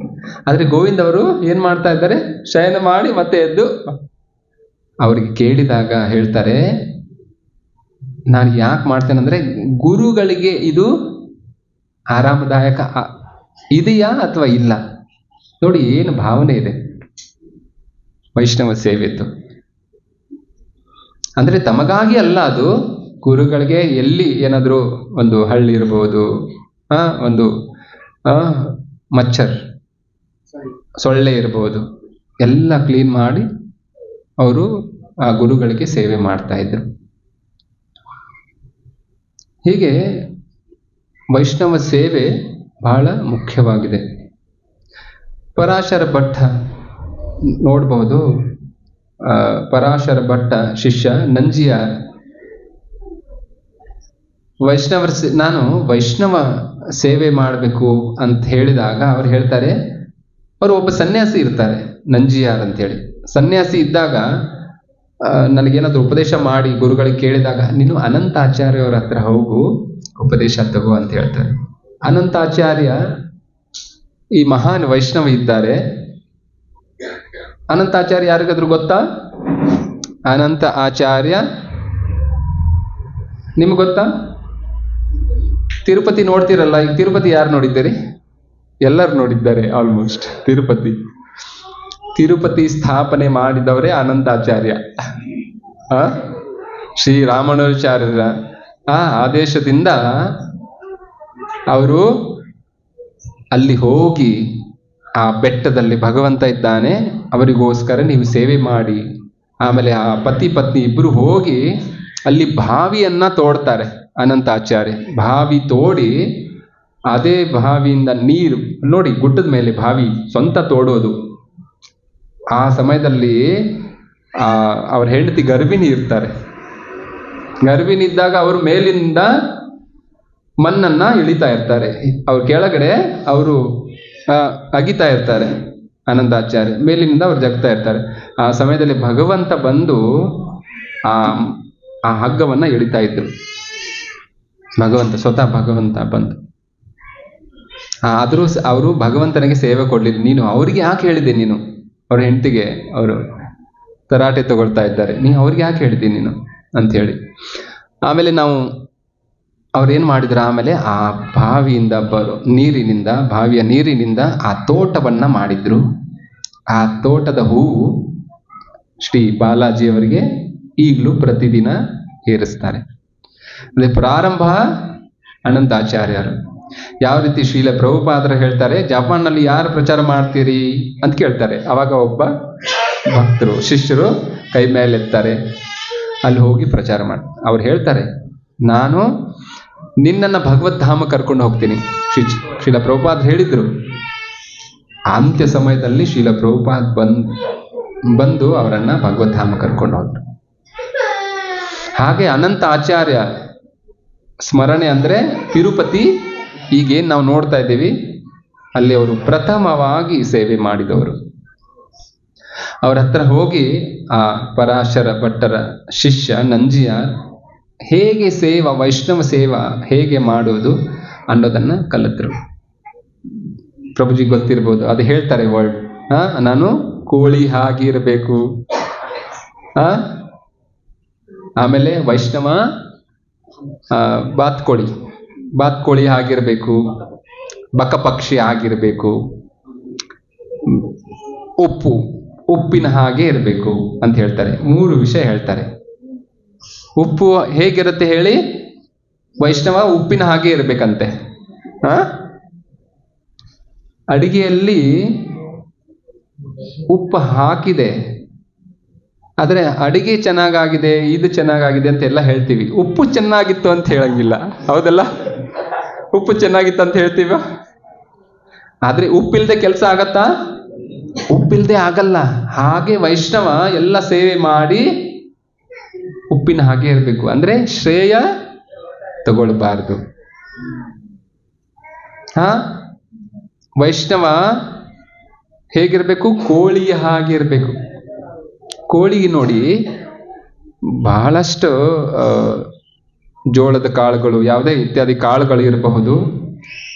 ಆದ್ರೆ ಗೋವಿಂದ ಅವರು ಏನ್ ಮಾಡ್ತಾ ಇದ್ದಾರೆ, ಶಯನ ಮಾಡಿ ಮತ್ತೆ ಎದ್ದು ಅವರಿಗೆ ಕೇಳಿದಾಗ ಹೇಳ್ತಾರೆ, ನಾನು ಯಾಕೆ ಮಾಡ್ತೇನೆಂದ್ರೆ ಗುರುಗಳಿಗೆ ಇದು ಆರಾಮದಾಯಕ ಇದೆಯಾ ಅಥವಾ ಇಲ್ಲ. ನೋಡಿ ಏನು ಭಾವನೆ ಇದೆ ವೈಷ್ಣವ ಸೇವೆದ್ದು. ಅಂದ್ರೆ ತಮಗಾಗಿ ಅಲ್ಲ, ಅದು ಗುರುಗಳಿಗೆ ಎಲ್ಲಿ ಏನಾದರೂ ಒಂದು ಹಳ್ಳಿ ಇರ್ಬೋದು, ಒಂದು ಮಚ್ಚರ್ ಸೊಳ್ಳೆ ಇರ್ಬೋದು, ಎಲ್ಲ ಕ್ಲೀನ್ ಮಾಡಿ ಅವರು ಆ ಗುರುಗಳಿಗೆ ಸೇವೆ ಮಾಡ್ತಾ ಇದ್ರು. ಹೀಗೆ ವೈಷ್ಣವ ಸೇವೆ ಬಹಳ ಮುಖ್ಯವಾಗಿದೆ. ಪರಾಶರ ಭಟ್ಟ ನೋಡಬಹುದು. ಪರಾಶರ ಭಟ್ಟ ಶಿಷ್ಯ ನಂಜಿಯಾರ್ ನಾನು ವೈಷ್ಣವ ಸೇವೆ ಮಾಡಬೇಕು ಅಂತ ಹೇಳಿದಾಗ ಅವ್ರು ಹೇಳ್ತಾರೆ, ಅವರು ಒಬ್ಬ ಸನ್ಯಾಸಿ ಇರ್ತಾರೆ ನಂಜಿಯಾರ್ ಅಂತೇಳಿ. ಸನ್ಯಾಸಿ ಇದ್ದಾಗ ನನಗೇನಾದ್ರು ಉಪದೇಶ ಮಾಡಿ ಗುರುಗಳಿಗೆ ಕೇಳಿದಾಗ, ನೀನು ಅನಂತಾಚಾರ್ಯವರ ಹತ್ರ ಹೋಗು, ಉಪದೇಶ ತಗೋ ಅಂತ ಹೇಳ್ತಾರೆ. ಅನಂತಾಚಾರ್ಯ ಈ ಮಹಾನ್ ವೈಷ್ಣವ ಇದ್ದಾರೆ. ಅನಂತಾಚಾರ್ಯ ಯಾರಿಗಾದ್ರೂ ಗೊತ್ತಾ? ಅನಂತ ಆಚಾರ್ಯ ನಿಮ್ಗೆ ಗೊತ್ತಾ? ತಿರುಪತಿ ನೋಡ್ತಿರಲ್ಲ, ಈಗ ತಿರುಪತಿ ಯಾರು ನೋಡಿದ್ದೀರಿ? ಎಲ್ಲರೂ ನೋಡಿದ್ದಾರೆ ಆಲ್ಮೋಸ್ಟ್. ತಿರುಪತಿ ಸ್ಥಾಪನೆ ಮಾಡಿದವರೇ ಅನಂತಾಚಾರ್ಯ. ಶ್ರೀರಾಮಾನುಜಾಚಾರ್ಯರ ಆದೇಶದಿಂದ ಅವರು ಅಲ್ಲಿ ಹೋಗಿ ಆ ಬೆಟ್ಟದಲ್ಲಿ ಭಗವಂತ ಇದ್ದಾನೆ, ಅವರಿಗೋಸ್ಕರ ನೀವು ಸೇವೆ ಮಾಡಿ. ಆಮೇಲೆ ಆ ಪತಿ ಪತ್ನಿ ಇಬ್ರು ಹೋಗಿ ಅಲ್ಲಿ ಬಾವಿಯನ್ನ ತೋಡ್ತಾರೆ. ಅನಂತಾಚಾರ್ಯ ಬಾವಿ ತೋಡಿ, ಅದೇ ಬಾವಿಯಿಂದ ನೀರು, ನೋಡಿ ಗುಡ್ಡದ ಮೇಲೆ ಬಾವಿ ಸ್ವಂತ ತೋಡೋದು. ಆ ಸಮಯದಲ್ಲಿ ಅವ್ರ ಹೆಂಡತಿ ಗರ್ಭಿಣಿ ಇರ್ತಾರೆ. ಗರ್ಭಿಣಿ ಇದ್ದಾಗ ಅವರು ಮೇಲಿಂದ ಮಣ್ಣನ್ನ ಇಳಿತಾ ಇರ್ತಾರೆ, ಅವ್ರ ಕೆಳಗಡೆ ಅವರು ಅಗಿತಾ ಇರ್ತಾರೆ. ಆನಂದಾಚಾರ್ಯ ಮೇಲಿನಿಂದ ಅವ್ರು ಜಗ್ತಾ ಇರ್ತಾರೆ. ಆ ಸಮಯದಲ್ಲಿ ಭಗವಂತ ಬಂದು ಆ ಹಗ್ಗವನ್ನ ಎಳಿತಾ ಇದ್ರು. ಭಗವಂತ, ಸ್ವತಃ ಭಗವಂತ ಬಂದು. ಆದ್ರೂ ಅವರು ಭಗವಂತನಿಗೆ ಸೇವೆ ಕೊಡ್ಲಿಲ್ಲ. ನೀನು ಅವ್ರಿಗೆ ಯಾಕೆ ಹೇಳಿದೆ, ನೀನು ಅವ್ರ ಹೆಂಡತಿಗೆ ಅವರು ತರಾಟೆ ತಗೊಳ್ತಾ ಇದ್ದಾರೆ, ನೀನು ಅವ್ರಿಗೆ ಯಾಕೆ ಹೇಳಿದೆ ನೀನು ಅಂತ ಹೇಳಿ. ಆಮೇಲೆ ನಾವು ಅವ್ರೇನ್ ಮಾಡಿದ್ರು, ಆಮೇಲೆ ಆ ಬಾವಿಯಿಂದ ಬರೋ ನೀರಿನಿಂದ, ಬಾವಿಯ ನೀರಿನಿಂದ ಆ ತೋಟವನ್ನ ಮಾಡಿದ್ರು. ಆ ತೋಟದ ಹೂವು ಶ್ರೀ ಬಾಲಾಜಿಯವರಿಗೆ ಈಗಲೂ ಪ್ರತಿದಿನ ಏರಿಸ್ತಾರೆ. ಅದೇ ಪ್ರಾರಂಭ ಅನಂತಾಚಾರ್ಯರು. ಯಾವ ರೀತಿ ಶ್ರೀಲ ಪ್ರಭುಪಾದರು ಹೇಳ್ತಾರೆ, ಜಪಾನ್ನಲ್ಲಿ ಯಾರು ಪ್ರಚಾರ ಮಾಡ್ತೀರಿ ಅಂತ ಕೇಳ್ತಾರೆ. ಅವಾಗ ಒಬ್ಬ ಭಕ್ತರು ಶಿಷ್ಯರು ಕೈ ಮೇಲೆ ಎತ್ತಾರೆ, ಅಲ್ಲಿ ಹೋಗಿ ಪ್ರಚಾರ ಮಾಡ್ತಾರೆ. ಅವ್ರು ಹೇಳ್ತಾರೆ, ನಾನು ನಿನ್ನನ್ನು ಭಗವದ್ಧಾಮ ಕರ್ಕೊಂಡು ಹೋಗ್ತೀನಿ. ಶ್ರೀಲ ಪ್ರಭುಪಾದ್ ಹೇಳಿದ್ರು. ಅಂತ್ಯ ಸಮಯದಲ್ಲಿ ಶ್ರೀಲ ಪ್ರಭುಪಾದ್ ಬಂದು ಅವರನ್ನ ಭಗವದ್ಧಾಮ ಕರ್ಕೊಂಡು ಹೋದ್ರು. ಹಾಗೆ ಅನಂತ ಆಚಾರ್ಯ ಸ್ಮರಣೆ ಅಂದ್ರೆ ತಿರುಪತಿ, ಈಗೇನ್ ನಾವು ನೋಡ್ತಾ ಇದ್ದೀವಿ, ಅಲ್ಲಿ ಅವರು ಪ್ರಥಮವಾಗಿ ಸೇವೆ ಮಾಡಿದವರು. ಅವ್ರ ಹತ್ರ ಹೋಗಿ ಆ ಪರಾಶರ ಭಟ್ಟರ ಶಿಷ್ಯ ನಂಜಿಯಾರ್ ಹೇಗೆ ವೈಷ್ಣವ ಸೇವಾ ಹೇಗೆ ಮಾಡೋದು ಅನ್ನೋದನ್ನ ಕಲಿತರು. ಪ್ರಭುಜಿ ಗೊತ್ತಿರ್ಬೋದು, ಅದು ಹೇಳ್ತಾರೆ ವರ್ಡ್. ನಾನು ಕೋಳಿ ಹಾಗಿರ್ಬೇಕು, ಆಮೇಲೆ ವೈಷ್ಣವ ಬಾತ್ಕೋಳಿ ಆಗಿರ್ಬೇಕು, ಬಕಪಕ್ಷಿ ಆಗಿರ್ಬೇಕು, ಉಪ್ಪಿನ ಹಾಗೆ ಇರಬೇಕು ಅಂತ ಹೇಳ್ತಾರೆ. 3 ವಿಷಯ ಹೇಳ್ತಾರೆ. ಉಪ್ಪು ಹೇಗಿರುತ್ತೆ ಹೇಳಿ? ವೈಷ್ಣವ ಉಪ್ಪಿನ ಹಾಗೆ ಇರ್ಬೇಕಂತೆ. ಅಡಿಗೆಯಲ್ಲಿ ಉಪ್ಪು ಹಾಕಿದೆ, ಆದ್ರೆ ಅಡಿಗೆ ಚೆನ್ನಾಗಾಗಿದೆ, ಇದು ಚೆನ್ನಾಗಾಗಿದೆ ಅಂತ ಎಲ್ಲ ಹೇಳ್ತೀವಿ. ಉಪ್ಪು ಚೆನ್ನಾಗಿತ್ತು ಅಂತ ಹೇಳಂಗಿಲ್ಲ, ಹೌದಲ್ಲ? ಉಪ್ಪು ಚೆನ್ನಾಗಿತ್ತು ಅಂತ ಹೇಳ್ತೀವ, ಆದ್ರೆ ಉಪ್ಪಿಲ್ದೆ ಕೆಲಸ ಆಗತ್ತಾ? ಉಪ್ಪಿಲ್ದೆ ಆಗಲ್ಲ. ಹಾಗೆ ವೈಷ್ಣವ ಎಲ್ಲ ಸೇವೆ ಮಾಡಿ ಉಪ್ಪಿನ ಹಾಗೆ ಇರಬೇಕು. ಅಂದ್ರೆ ಶ್ರೇಯ ತಗೊಳ್ಬಾರ್ದು. ವೈಷ್ಣವ ಹೇಗಿರ್ಬೇಕು? ಕೋಳಿಯ ಹಾಗೆ ಇರಬೇಕು. ಕೋಳಿಗೆ ನೋಡಿ, ಬಹಳಷ್ಟು ಜೋಳದ ಕಾಳುಗಳು, ಯಾವುದೇ ಇತ್ಯಾದಿ ಕಾಳುಗಳು ಇರಬಹುದು.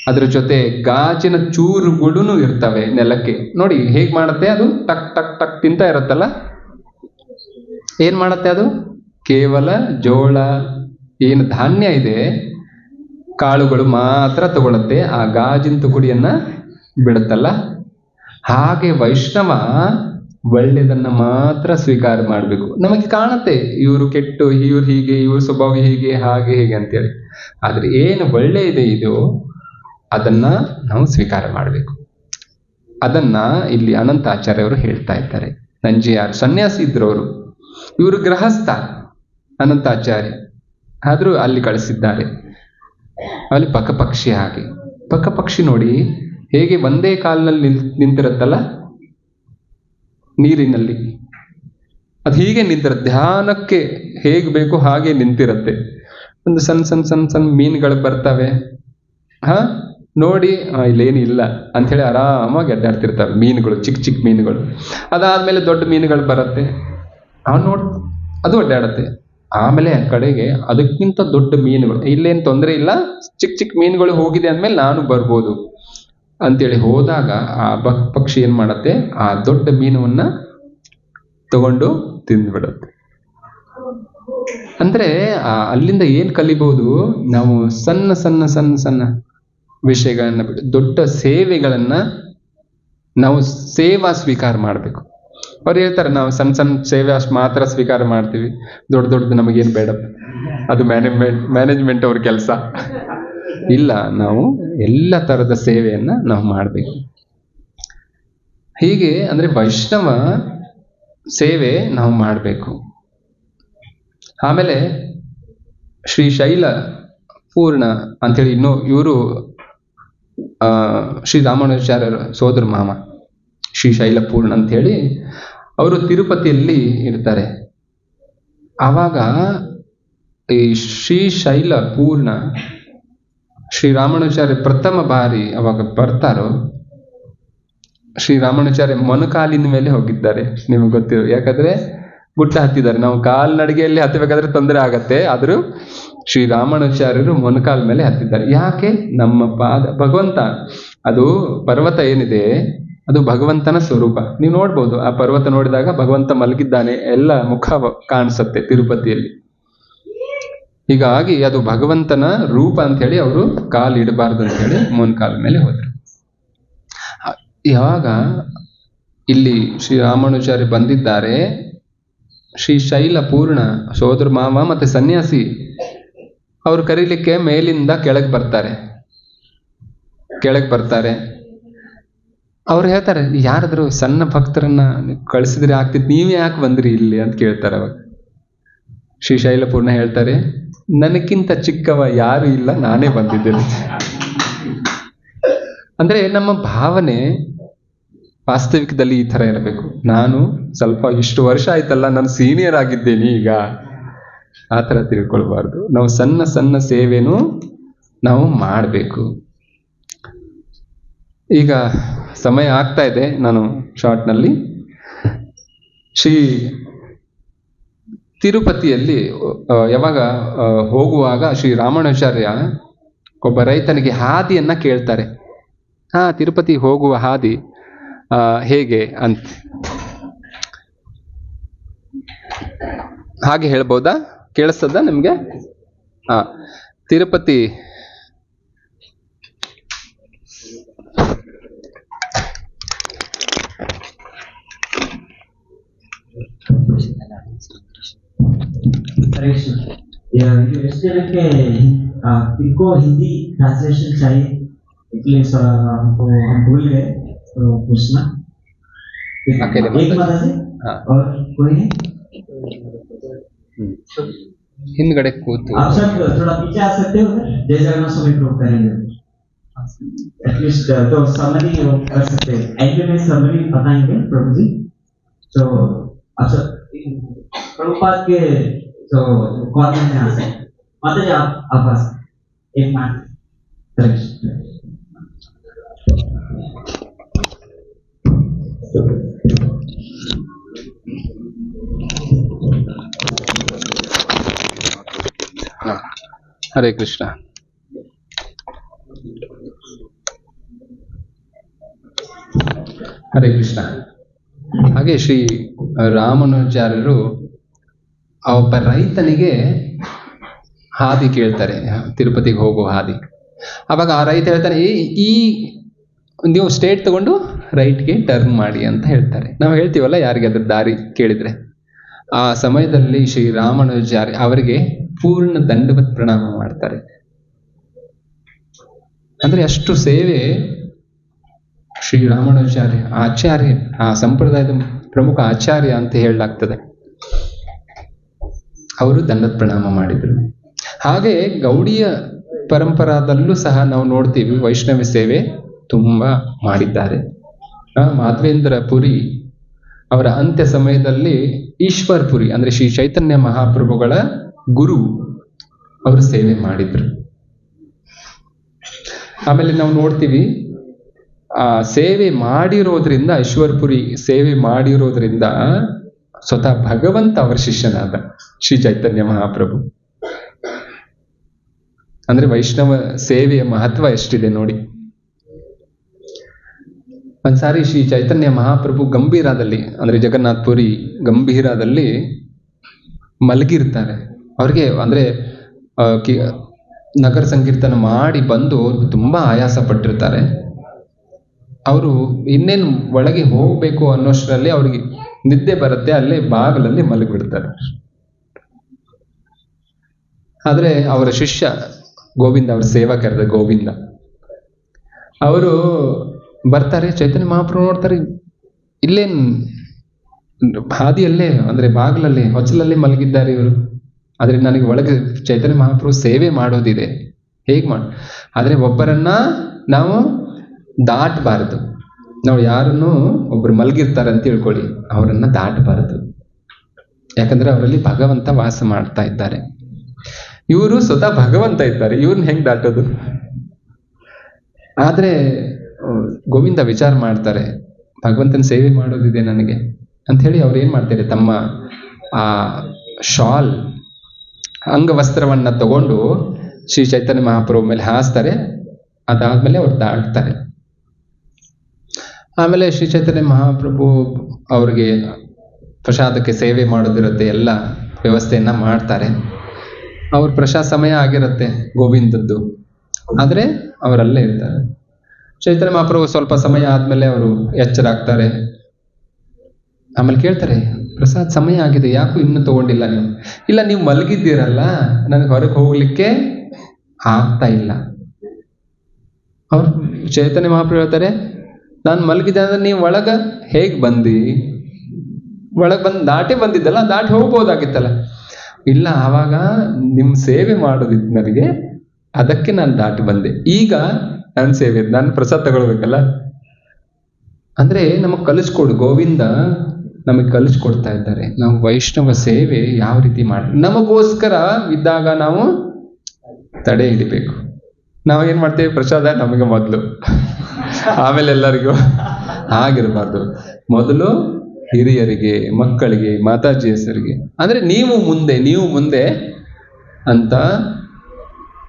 ಅದ್ರ ಜೊತೆ ಗಾಜಿನ ಚೂರುಗಳು ಇರ್ತವೆ ನೆಲಕ್ಕೆ. ನೋಡಿ ಹೇಗ್ ಮಾಡುತ್ತೆ ಅದು? ಟಕ್ ಟಕ್ ಟಕ್ ತಿಂತ ಇರುತ್ತಲ್ಲ. ಏನ್ ಮಾಡುತ್ತೆ ಅದು? ಕೇವಲ ಜೋಳ, ಏನು ಧಾನ್ಯ ಇದೆ, ಕಾಳುಗಳು ಮಾತ್ರ ತಗೊಳುತ್ತೆ, ಆ ಗಾಜಿನ ತುಕುಡಿಯನ್ನ ಬಿಡುತ್ತಲ್ಲ. ಹಾಗೆ ವೈಷ್ಣವ ಒಳ್ಳೆಯದನ್ನ ಮಾತ್ರ ಸ್ವೀಕಾರ ಮಾಡಬೇಕು. ನಮಗೆ ಕಾಣುತ್ತೆ ಇವರು ಕೆಟ್ಟು, ಇವ್ರು ಹೀಗೆ, ಇವ್ರ ಸ್ವಭಾವ ಹೀಗೆ, ಹಾಗೆ ಹೀಗೆ ಅಂತೇಳಿ. ಆದ್ರೆ ಏನು ಒಳ್ಳೆ ಇದೆ ಇದು, ಅದನ್ನ ನಾವು ಸ್ವೀಕಾರ ಮಾಡಬೇಕು. ಅದನ್ನ ಇಲ್ಲಿ ಅನಂತಾಚಾರ್ಯ ಅವರು ಹೇಳ್ತಾ ಇದ್ದಾರೆ. ನಂಜಿಯಾರ್ ಸನ್ಯಾಸಿ ಇದ್ರು ಅವರು, ಇವರು ಗೃಹಸ್ಥ ಅನಂತಾಚಾರ್ಯ, ಆದ್ರೂ ಅಲ್ಲಿ ಕಳಿಸಿದ್ದಾರೆ. ಅಲ್ಲಿ ಪಕ್ಷಿ ಹಾಗೆ. ಪಕ್ಷಿ ನೋಡಿ ಹೇಗೆ ಒಂದೇ ಕಾಲಿನಲ್ಲಿ ನಿಂತಿರುತ್ತಲ್ಲ ನೀರಿನಲ್ಲಿ, ಅದು ಹೀಗೆ ನಿಂತಿರುತ್ತೆ. ಧ್ಯಾನಕ್ಕೆ ಹೇಗೆ ಬೇಕು ಹಾಗೆ ನಿಂತಿರುತ್ತೆ. ಒಂದು ಸಣ್ಣ ಸಣ್ಣ ಸಣ್ಣ ಸಣ್ಣ ಮೀನುಗಳು ಬರ್ತವೆ, ನೋಡಿ ಇಲ್ಲೇನು ಇಲ್ಲ ಅಂಥೇಳಿ ಆರಾಮಾಗಿ ಅಡ್ಡಾಡ್ತಿರ್ತವೆ ಮೀನುಗಳು, ಚಿಕ್ಕ ಚಿಕ್ಕ ಮೀನುಗಳು. ಅದಾದ್ಮೇಲೆ ದೊಡ್ಡ ಮೀನುಗಳು ಬರುತ್ತೆ, ಅದು ಅಡ್ಡಾಡುತ್ತೆ. ಆಮೇಲೆ ಆ ಕಡೆಗೆ ಅದಕ್ಕಿಂತ ದೊಡ್ಡ ಮೀನುಗಳು, ಇಲ್ಲೇನು ತೊಂದರೆ ಇಲ್ಲ, ಚಿಕ್ಕ ಚಿಕ್ಕ ಮೀನುಗಳು ಹೋಗಿದೆ ಅಂದ್ಮೇಲೆ ನಾನು ಬರ್ಬೋದು ಅಂತೇಳಿ ಹೋದಾಗ ಆ ಪಕ್ಷಿ ಏನ್ ಮಾಡತ್ತೆ, ಆ ದೊಡ್ಡ ಮೀನವನ್ನ ತಗೊಂಡು ತಿಂದ್ಬಿಡುತ್ತೆ. ಅಂದ್ರೆ ಅಲ್ಲಿಂದ ಏನ್ ಕಲಿಬಹುದು ನಾವು? ಸಣ್ಣ ಸಣ್ಣ ಸಣ್ಣ ಸಣ್ಣ ವಿಷಯಗಳನ್ನ ಬಿಟ್ಟು ದೊಡ್ಡ ಸೇವೆಗಳನ್ನ ನಾವು ಸೇವಾ ಸ್ವೀಕಾರ ಮಾಡಬೇಕು. ಅವ್ರು ಹೇಳ್ತಾರೆ, ನಾವು ಸಣ್ಣ ಸಣ್ಣ ಸೇವೆ ಅಷ್ಟು ಮಾತ್ರ ಸ್ವೀಕಾರ ಮಾಡ್ತೀವಿ, ದೊಡ್ಡ ದೊಡ್ಡದು ನಮಗೇನು ಬೇಡ, ಅದು ಮ್ಯಾನೇಜ್ಮೆಂಟ್ ಅವ್ರ ಕೆಲಸ. ಇಲ್ಲ, ನಾವು ಎಲ್ಲ ತರದ ಸೇವೆಯನ್ನ ನಾವು ಮಾಡಬೇಕು. ಹೀಗೆ ಅಂದ್ರೆ ವೈಷ್ಣವ ಸೇವೆ ನಾವು ಮಾಡಬೇಕು. ಆಮೇಲೆ ಶ್ರೀಶೈಲ ಪೂರ್ಣ ಅಂತೇಳಿ ಇವರು ಶ್ರೀ ರಾಮಾನುಜಾಚಾರ್ಯರ ಸೋದರ ಮಾಮ ಶ್ರೀಶೈಲ ಪೂರ್ಣ ಅಂತೇಳಿ ಅವರು ತಿರುಪತಿಯಲ್ಲಿ ಇರ್ತಾರೆ. ಆವಾಗ ಈ ಶ್ರೀಶೈಲ ಪೂರ್ಣ ಶ್ರೀರಾಮಾನುಜಾರ್ಯ ಪ್ರಥಮ ಬಾರಿ ಅವಾಗ ಬರ್ತಾರೋ, ಶ್ರೀರಾಮಾನುಜಾರ್ಯ ಮೊಣಕಾಲಿನ ಮೇಲೆ ಹೋಗಿದ್ದಾರೆ. ನಿಮ್ಗೆ ಗೊತ್ತಿರೋ, ಯಾಕಂದ್ರೆ ಗುಡ್ಡ ಹತ್ತಿದ್ದಾರೆ. ನಾವು ಕಾಲ್ನಡಿಗೆಯಲ್ಲಿ ಹತ್ತಬೇಕಾದ್ರೆ ತೊಂದರೆ ಆಗತ್ತೆ, ಆದ್ರೂ ಶ್ರೀರಾಮಾನುಜಾರ್ಯರು ಮೊಣಕಾಲ ಮೇಲೆ ಹತ್ತಿದ್ದಾರೆ. ಯಾಕೆ? ನಮ್ಮ ಪಾದ ಭಗವಂತ, ಅದು ಪರ್ವತ ಏನಿದೆ ಅದು ಭಗವಂತನ ಸ್ವರೂಪ. ನೀವು ನೋಡ್ಬೋದು, ಆ ಪರ್ವತ ನೋಡಿದಾಗ ಭಗವಂತ ಮಲಗಿದ್ದಾನೆ, ಎಲ್ಲ ಮುಖ ಕಾಣಿಸುತ್ತೆ ತಿರುಪತಿಯಲ್ಲಿ. ಹೀಗಾಗಿ ಅದು ಭಗವಂತನ ರೂಪ ಅಂತ ಹೇಳಿ ಅವರು ಕಾಲು ಇಡಬಾರ್ದು ಅಂತ ಹೇಳಿ ಮೊಣಕಾಲ ಮೇಲೆ ಹೋದ್ರು. ಯಾವಾಗ ಇಲ್ಲಿ ಶ್ರೀರಾಮಾನುಜಾರ್ಯ ಬಂದಿದ್ದಾರೆ, ಶ್ರೀಶೈಲ ಪೂರ್ಣ ಸೋದರ ಮಾವ ಮತ್ತೆ ಸನ್ಯಾಸಿ ಅವರು ಕರೀಲಿಕ್ಕೆ ಮೇಲಿಂದ ಕೆಳಗೆ ಬರ್ತಾರೆ. ಅವ್ರು ಹೇಳ್ತಾರೆ, ಯಾರಾದ್ರೂ ಸಣ್ಣ ಭಕ್ತರನ್ನ ಕಳಿಸಿದ್ರೆ ಆಗ್ತಿತ್ತು, ನೀವೇ ಯಾಕೆ ಬಂದ್ರಿ ಇಲ್ಲಿ ಅಂತ ಕೇಳ್ತಾರೆ. ಅವಾಗ ಶ್ರೀಶೈಲ ಪೂರ್ಣ ಹೇಳ್ತಾರೆ, ನನಕ್ಕಿಂತ ಚಿಕ್ಕವ ಯಾರು ಇಲ್ಲ, ನಾನೇ ಬಂದಿದ್ದೇನೆ. ಅಂದ್ರೆ ನಮ್ಮ ಭಾವನೆ ವಾಸ್ತವಿಕದಲ್ಲಿ ಈ ತರ ಇರಬೇಕು. ನಾನು ಸ್ವಲ್ಪ ಇಷ್ಟು ವರ್ಷ ಆಯ್ತಲ್ಲ, ನಾನು ಸೀನಿಯರ್ ಆಗಿದ್ದೇನೆ ಈಗ, ಆ ತರ ತಿಳ್ಕೊಳ್ಬಾರ್ದು. ನಾವು ಸಣ್ಣ ಸಣ್ಣ ಸೇವೆನೂ ನಾವು ಮಾಡಬೇಕು. ಈಗ ಸಮಯ ಆಗ್ತಾ ಇದೆ, ನಾನು ಶಾರ್ಟ್ನಲ್ಲಿ ಶ್ರೀ ತಿರುಪತಿಯಲ್ಲಿ ಯಾವಾಗ ಹೋಗುವಾಗ ಶ್ರೀರಾಮಾನುಜಾರ್ಯ ಒಬ್ಬ ರೈತನಿಗೆ ಹಾದಿಯನ್ನ ಕೇಳ್ತಾರೆ. ತಿರುಪತಿ ಹೋಗುವ ಹಾದಿ ಹೇಗೆ ಅಂತ ಹಾಗೆ ಹೇಳ್ಬೋದಾ? ಕೇಳಿಸ್ತದ ನಿಮ್ಗೆ? ತಿರುಪತಿ ಎಷ್ಟು ಜನಕ್ಕೆ इनको हिंदी ट्रांसलेशन चाहिए, इसलिए हमको हम भूल गए तो पूछना। एक मदद है और कोई है? ಹಿಂದ್ಗಡೆ ಕೂತು आप सब थोड़ा पीछे आ सकते हो, जय जगन्नाथ स्वामी प्रोग्राम करेंगे, एटलीस्ट तो समरी कर सकते हैं। एंड में समरी बताएंगे प्रभु जी। तो अच्छा, प्रभुपाद के तो कॉर्नर में आ सकते, माता जी आप आ सकते एक मिनट। ಹರೇ ಕೃಷ್ಣ. ಹರೇ ಕೃಷ್ಣ. ಹಾಗೆ ಶ್ರೀ ರಾಮಾನುಜಾರ್ಯರು ಒಬ್ಬ ರೈತನಿಗೆ ಹಾದಿ ಕೇಳ್ತಾರೆ, ತಿರುಪತಿಗೆ ಹೋಗೋ ಹಾದಿ. ಅವಾಗ ಆ ರೈತ ಹೇಳ್ತಾನೆ, ಈ ನೀವು ಸ್ಟೇಟ್ ತಗೊಂಡು ರೈಟ್ಗೆ ಟರ್ನ್ ಮಾಡಿ ಅಂತ ಹೇಳ್ತಾರೆ. ನಾವು ಹೇಳ್ತೀವಲ್ಲ ಯಾರಿಗೆ ಅದ್ರ ದಾರಿ ಕೇಳಿದ್ರೆ. ಆ ಸಮಯದಲ್ಲಿ ಶ್ರೀ ರಾಮಾನುಜಾರ್ಯ ಅವರಿಗೆ ಪೂರ್ಣ ದಂಡವತ್ ಪ್ರಣಾಮ ಮಾಡ್ತಾರೆ. ಅಂದ್ರೆ ಅಷ್ಟು ಸೇವೆ ಶ್ರೀ ರಾಮಾನುಜಾರ್ಯ ಆಚಾರ್ಯ, ಆ ಸಂಪ್ರದಾಯದ ಪ್ರಮುಖ ಆಚಾರ್ಯ ಅಂತ ಹೇಳಲಾಗ್ತದೆ. ಅವರು ದಂಡವತ್ ಪ್ರಣಾಮ ಮಾಡಿದ್ರು. ಹಾಗೆ ಗೌಡಿಯ ಪರಂಪರಾದಲ್ಲೂ ಸಹ ನಾವು ನೋಡ್ತೀವಿ, ವೈಷ್ಣವ ಸೇವೆ ತುಂಬಾ ಮಾಡಿದ್ದಾರೆ. ಮಾಧವೇಂದ್ರ ಪುರಿ ಅವರ ಅಂತ್ಯ ಸಮಯದಲ್ಲಿ ಈಶ್ವರ್ ಪುರಿ ಅಂದ್ರೆ ಶ್ರೀ ಚೈತನ್ಯ ಮಹಾಪ್ರಭುಗಳ ಗುರು ಅವರು ಸೇವೆ ಮಾಡಿದ್ರು. ಆಮೇಲೆ ನಾವು ನೋಡ್ತೀವಿ, ಆ ಸೇವೆ ಮಾಡಿರೋದ್ರಿಂದ, ಈಶ್ವರ್ಪುರಿ ಸೇವೆ ಮಾಡಿರೋದ್ರಿಂದ ಸ್ವತಃ ಭಗವಂತ ಅವರ ಶಿಷ್ಯನಾದ ಶ್ರೀ ಚೈತನ್ಯ ಮಹಾಪ್ರಭು. ಅಂದ್ರೆ ವೈಷ್ಣವ ಸೇವೆಯ ಮಹತ್ವ ಎಷ್ಟಿದೆ ನೋಡಿ. ಒಂದ್ಸಾರಿ ಶ್ರೀ ಚೈತನ್ಯ ಮಹಾಪ್ರಭು ಗಂಭೀರದಲ್ಲಿ ಅಂದ್ರೆ ಜಗನ್ನಾಥ್ ಪುರಿ ಗಂಭೀರದಲ್ಲಿ ಮಲಗಿರ್ತಾರೆ. ಅವ್ರಿಗೆ ಅಂದ್ರೆ ನಗರ ಸಂಕೀರ್ತನ ಮಾಡಿ ಬಂದು ಅವ್ರಿಗೆ ತುಂಬಾ ಆಯಾಸ ಪಟ್ಟಿರ್ತಾರೆ. ಅವರು ಇನ್ನೇನು ಒಳಗೆ ಹೋಗ್ಬೇಕು ಅನ್ನೋಷ್ಟರಲ್ಲಿ ಅವ್ರಿಗೆ ನಿದ್ದೆ ಬರುತ್ತೆ, ಅಲ್ಲೇ ಬಾಗಿಲಲ್ಲಿ ಮಲಗಿಬಿಡ್ತಾರೆ. ಆದ್ರೆ ಅವರ ಶಿಷ್ಯ ಗೋವಿಂದ, ಅವರ ಸೇವಕರದ ಗೋವಿಂದ, ಅವರು ಬರ್ತಾರೆ. ಚೈತನ್ಯ ಮಹಾಪ್ರಭು ನೋಡ್ತಾರೆ, ಇಲ್ಲೇ ಹಾದಿಯಲ್ಲೇ ಅಂದ್ರೆ ಬಾಗಿಲಲ್ಲಿ ಹೊಚ್ಚಲಲ್ಲಿ ಮಲಗಿದ್ದಾರೆ ಇವರು. ಆದ್ರೆ ನನಗೆ ಒಳಗೆ ಚೈತನ್ಯ ಮಹಾಪ್ರಭು ಸೇವೆ ಮಾಡೋದಿದೆ, ಹೇಗ್ ಆದ್ರೆ ಒಬ್ಬರನ್ನ ನಾವು ದಾಟಬಾರದು. ನಾವು ಯಾರನ್ನು ಒಬ್ರು ಮಲಗಿರ್ತಾರೆ ಅಂತ ತಿಳ್ಕೊಳ್ಳಿ, ಅವರನ್ನ ದಾಟಬಾರದು. ಯಾಕಂದ್ರೆ ಅವರಲ್ಲಿ ಭಗವಂತ ವಾಸ ಮಾಡ್ತಾ ಇದ್ದಾರೆ. ಇವರು ಸ್ವತಃ ಭಗವಂತ ಇದ್ದಾರೆ, ಇವ್ರನ್ನ ಹೆಂಗ್ ದಾಟೋದು? ಆದ್ರೆ ಗೋವಿಂದ ವಿಚಾರ ಮಾಡ್ತಾರೆ, ಭಗವಂತನ ಸೇವೆ ಮಾಡೋದಿದೆ ನನಗೆ ಅಂತ ಹೇಳಿ ಅವ್ರು ಏನ್ ಮಾಡ್ತಾರೆ, ತಮ್ಮ ಆ ಶಾಲ್ ಅಂಗವಸ್ತ್ರವನ್ನ ತಗೊಂಡು ಶ್ರೀ ಚೈತನ್ಯ ಮಹಾಪ್ರಭು ಮೇಲೆ ಹಾಸ್ತಾರೆ. ಅದಾದ್ಮೇಲೆ ಅವ್ರು ದಾಟ್ತಾರೆ. ಆಮೇಲೆ ಶ್ರೀ ಚೈತನ್ಯ ಮಹಾಪ್ರಭು ಅವ್ರಿಗೆ ಪ್ರಸಾದಕ್ಕೆ ಸೇವೆ ಮಾಡೋದಿರುತ್ತೆ, ಎಲ್ಲ ವ್ಯವಸ್ಥೆಯನ್ನ ಮಾಡ್ತಾರೆ. ಅವ್ರ ಪ್ರಸಾದ ಸಮಯ ಆಗಿರುತ್ತೆ ಗೋವಿಂದದ್ದು, ಆದ್ರೆ ಅವರಲ್ಲೇ ಇರ್ತಾರೆ. ಚೈತನ್ಯ ಮಹಾಪ್ರಭು ಸ್ವಲ್ಪ ಸಮಯ ಆದ್ಮೇಲೆ ಅವರು ಎಚ್ಚರಾಗ್ತಾರೆ. ಆಮೇಲೆ ಕೇಳ್ತಾರೆ, ಪ್ರಸಾದ್ ಸಮಯ ಆಗಿದೆ, ಯಾಕೂ ಇನ್ನೂ ತಗೊಂಡಿಲ್ಲ ನೀವು? ಇಲ್ಲ, ನೀವು ಮಲಗಿದ್ದೀರಲ್ಲ, ನನಗೆ ಹೊರಗೆ ಹೋಗ್ಲಿಕ್ಕೆ ಆಗ್ತಾ ಇಲ್ಲ. ಅವ್ರು ಚೈತನ್ಯ ಮಹಾಪ್ರಭು ಹೇಳ್ತಾರೆ, ನಾನು ಮಲಗಿದ್ದೆ ಅಂದ್ರೆ ನೀವು ಒಳಗ ಹೇಗ್ ಬಂದಿ? ಒಳಗೆ ಬಂದು ದಾಟಿ ಬಂದಿದ್ದಲ್ಲ, ದಾಟಿ ಹೋಗ್ಬೋದಾಗಿತ್ತಲ್ಲ. ಇಲ್ಲ, ಆವಾಗ ನಿಮ್ ಸೇವೆ ಮಾಡೋದಿತ್ತು ನನಗೆ, ಅದಕ್ಕೆ ನಾನು ದಾಟಿ ಬಂದೆ. ಈಗ ನನ್ನ ಸೇವೆ, ನಾನು ಪ್ರಸಾದ ತಗೊಳ್ಬೇಕಲ್ಲ. ಅಂದ್ರೆ ನಮಗ್ ಕಲಿಸ್ಕೊಡು, ಗೋವಿಂದ ನಮಗೆ ಕಲಿಸ್ಕೊಡ್ತಾ ಇದ್ದಾರೆ, ನಾವು ವೈಷ್ಣವ ಸೇವೆ ಯಾವ ರೀತಿ ಮಾಡಿ. ನಮಗೋಸ್ಕರ ಇದ್ದಾಗ ನಾವು ತಡೆ ಹಿಡಿಬೇಕು. ನಾವೇನ್ ಮಾಡ್ತೇವೆ, ಪ್ರಸಾದ ನಮಗೆ ಮೊದಲು, ಆಮೇಲೆ ಎಲ್ಲರಿಗೂ. ಆಗಿರಬಾರ್ದು. ಮೊದಲು ಹಿರಿಯರಿಗೆ, ಮಕ್ಕಳಿಗೆ, ಮಾತಾಜಿ ಹೆಸರಿಗೆ, ಅಂದ್ರೆ ನೀವು ಮುಂದೆ ಅಂತ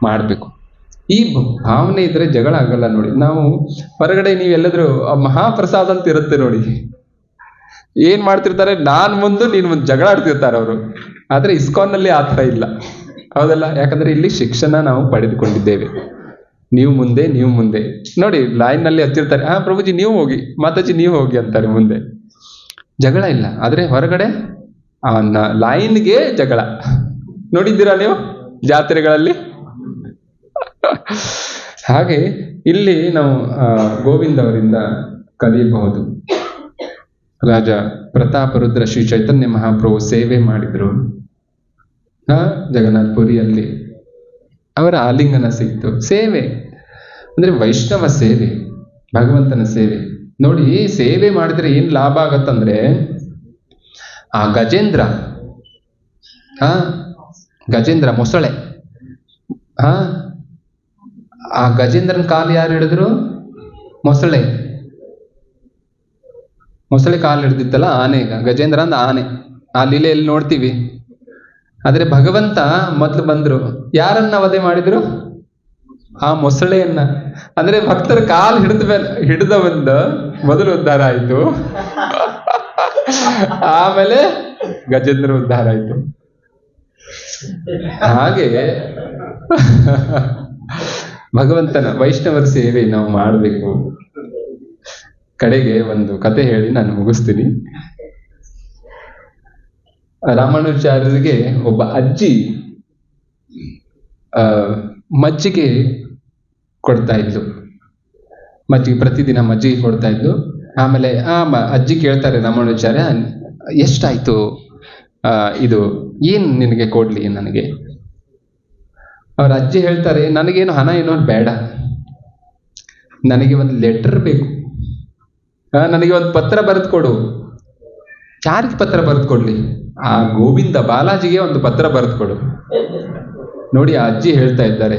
ಮಾಡ್ಬೇಕು. ಈ ಭಾವನೆ ಇದ್ರೆ ಜಗಳ ಆಗಲ್ಲ ನೋಡಿ. ನಾವು ಹೊರಗಡೆ ನೀವೆಲ್ಲದ್ರು ಮಹಾಪ್ರಸಾದ ಅಂತ ಇರುತ್ತೆ ನೋಡಿ, ಏನ್ ಮಾಡ್ತಿರ್ತಾರೆ, ನಾನ್ ಮುಂದೆ ನೀನ್ ಮುಂದೆ ಜಗಳ ಆಡ್ತಿರ್ತಾರೆ ಅವರು. ಆದ್ರೆ ಇಸ್ಕಾನ್ ನಲ್ಲಿ ಆತರ ಇಲ್ಲ, ಹೌದಲ್ಲ? ಯಾಕಂದ್ರೆ ಇಲ್ಲಿ ಶಿಕ್ಷಣ ನಾವು ಪಡೆದುಕೊಂಡಿದ್ದೇವೆ. ನೀವು ಮುಂದೆ ನೋಡಿ, ಲೈನ್ ನಲ್ಲಿ ಹಚ್ಚಿರ್ತಾರೆ, ಹಾ ಪ್ರಭುಜಿ ನೀವು ಹೋಗಿ, ಮಾತಾಜಿ ನೀವು ಹೋಗಿ ಅಂತಾರೆ. ಮುಂದೆ ಜಗಳ ಇಲ್ಲ. ಆದ್ರೆ ಹೊರಗಡೆ ಆ ಲೈನ್ಗೆ ಜಗಳ ನೋಡಿದ್ದೀರಾ ನೀವು ಜಾತ್ರೆಗಳಲ್ಲಿ? ಹಾಗೆ ಇಲ್ಲಿ ನಾವು ಗೋವಿಂದ ಅವರಿಂದ ಕಲಿಯಬಹುದು. ರಾಜ ಪ್ರತಾಪರುದ್ರ ಶ್ರೀ ಚೈತನ್ಯ ಮಹಾಪ್ರಭು ಸೇವೆ ಮಾಡಿದ್ರು ಜಗನ್ನಾಥ ಪುರಿಯಲ್ಲಿ. ಅವರ ಆಲಿಂಗನ ಸಿಕ್ತು. ಸೇವೆ ಅಂದ್ರೆ ವೈಷ್ಣವ ಸೇವೆ, ಭಗವಂತನ ಸೇವೆ. ನೋಡಿ, ಸೇವೆ ಮಾಡಿದ್ರೆ ಏನ್ ಲಾಭ ಆಗತ್ತಂದ್ರೆ, ಆ ಗಜೇಂದ್ರ ಮೊಸಳೆ, ಆ ಗಜೇಂದ್ರನ ಕಾಲು ಯಾರು ಹಿಡಿದ್ರು? ಮೊಸಳೆ ಕಾಲು ಹಿಡಿದಿತ್ತಲ್ಲ ಆನೆ. ಗಜೇಂದ್ರ ಅಂದ ಆನೆ, ಆ ಲೀಲೆಯಲ್ಲಿ ನೋಡ್ತೀವಿ. ಆದ್ರೆ ಭಗವಂತ ಮೊದ್ಲು ಬಂದ್ರು, ಯಾರನ್ನ ವಧೆ ಮಾಡಿದ್ರು? ಆ ಮೊಸಳೆಯನ್ನ. ಅಂದ್ರೆ ಭಕ್ತರ ಕಾಲು ಹಿಡಿದವಂದ ಮೊದಲು ಉದ್ಧಾರ ಆಯ್ತು, ಆಮೇಲೆ ಗಜೇಂದ್ರ ಉದ್ಧಾರ ಆಯ್ತು. ಹಾಗೆ ಭಗವಂತನ ವೈಷ್ಣವರ ಸೇವೆ ನಾವು ಮಾಡಬೇಕು. ಕಡೆಗೆ ಒಂದು ಕತೆ ಹೇಳಿ ನಾನು ಮುಗಿಸ್ತೀನಿ. ರಾಮಾನುಜಾಚಾರ್ಯರಿಗೆ ಒಬ್ಬ ಅಜ್ಜಿ ಮಜ್ಜಿಗೆ ಕೊಡ್ತಾ ಇದ್ಲು. ಪ್ರತಿದಿನ ಮಜ್ಜಿಗೆ ಕೊಡ್ತಾ ಇದ್ಲು. ಆಮೇಲೆ ಅಜ್ಜಿ ಕೇಳ್ತಾರೆ ರಾಮಾನುಜಾಚಾರ್ಯ, ಎಷ್ಟಾಯ್ತು ಇದು, ಏನ್ ನಿನಗೆ ಕೊಡ್ಲಿ ನನಗೆ? ಅವ್ರ ಅಜ್ಜಿ ಹೇಳ್ತಾರೆ, ನನಗೇನು ಹಣ ಏನೋ ಬೇಡ, ನನಗೆ ಒಂದು ಲೆಟರ್ ಬೇಕು, ನನಗೆ ಒಂದು ಪತ್ರ ಬರೆದು ಕೊಡು. ಯಾರಿಗೆ ಪತ್ರ ಬರೆದು ಕೊಡ್ಲಿ? ಆ ಗೋವಿಂದ ಬಾಲಾಜಿಗೆ ಒಂದು ಪತ್ರ ಬರೆದು ಕೊಡು. ನೋಡಿ, ಆ ಅಜ್ಜಿ ಹೇಳ್ತಾ ಇದ್ದಾರೆ,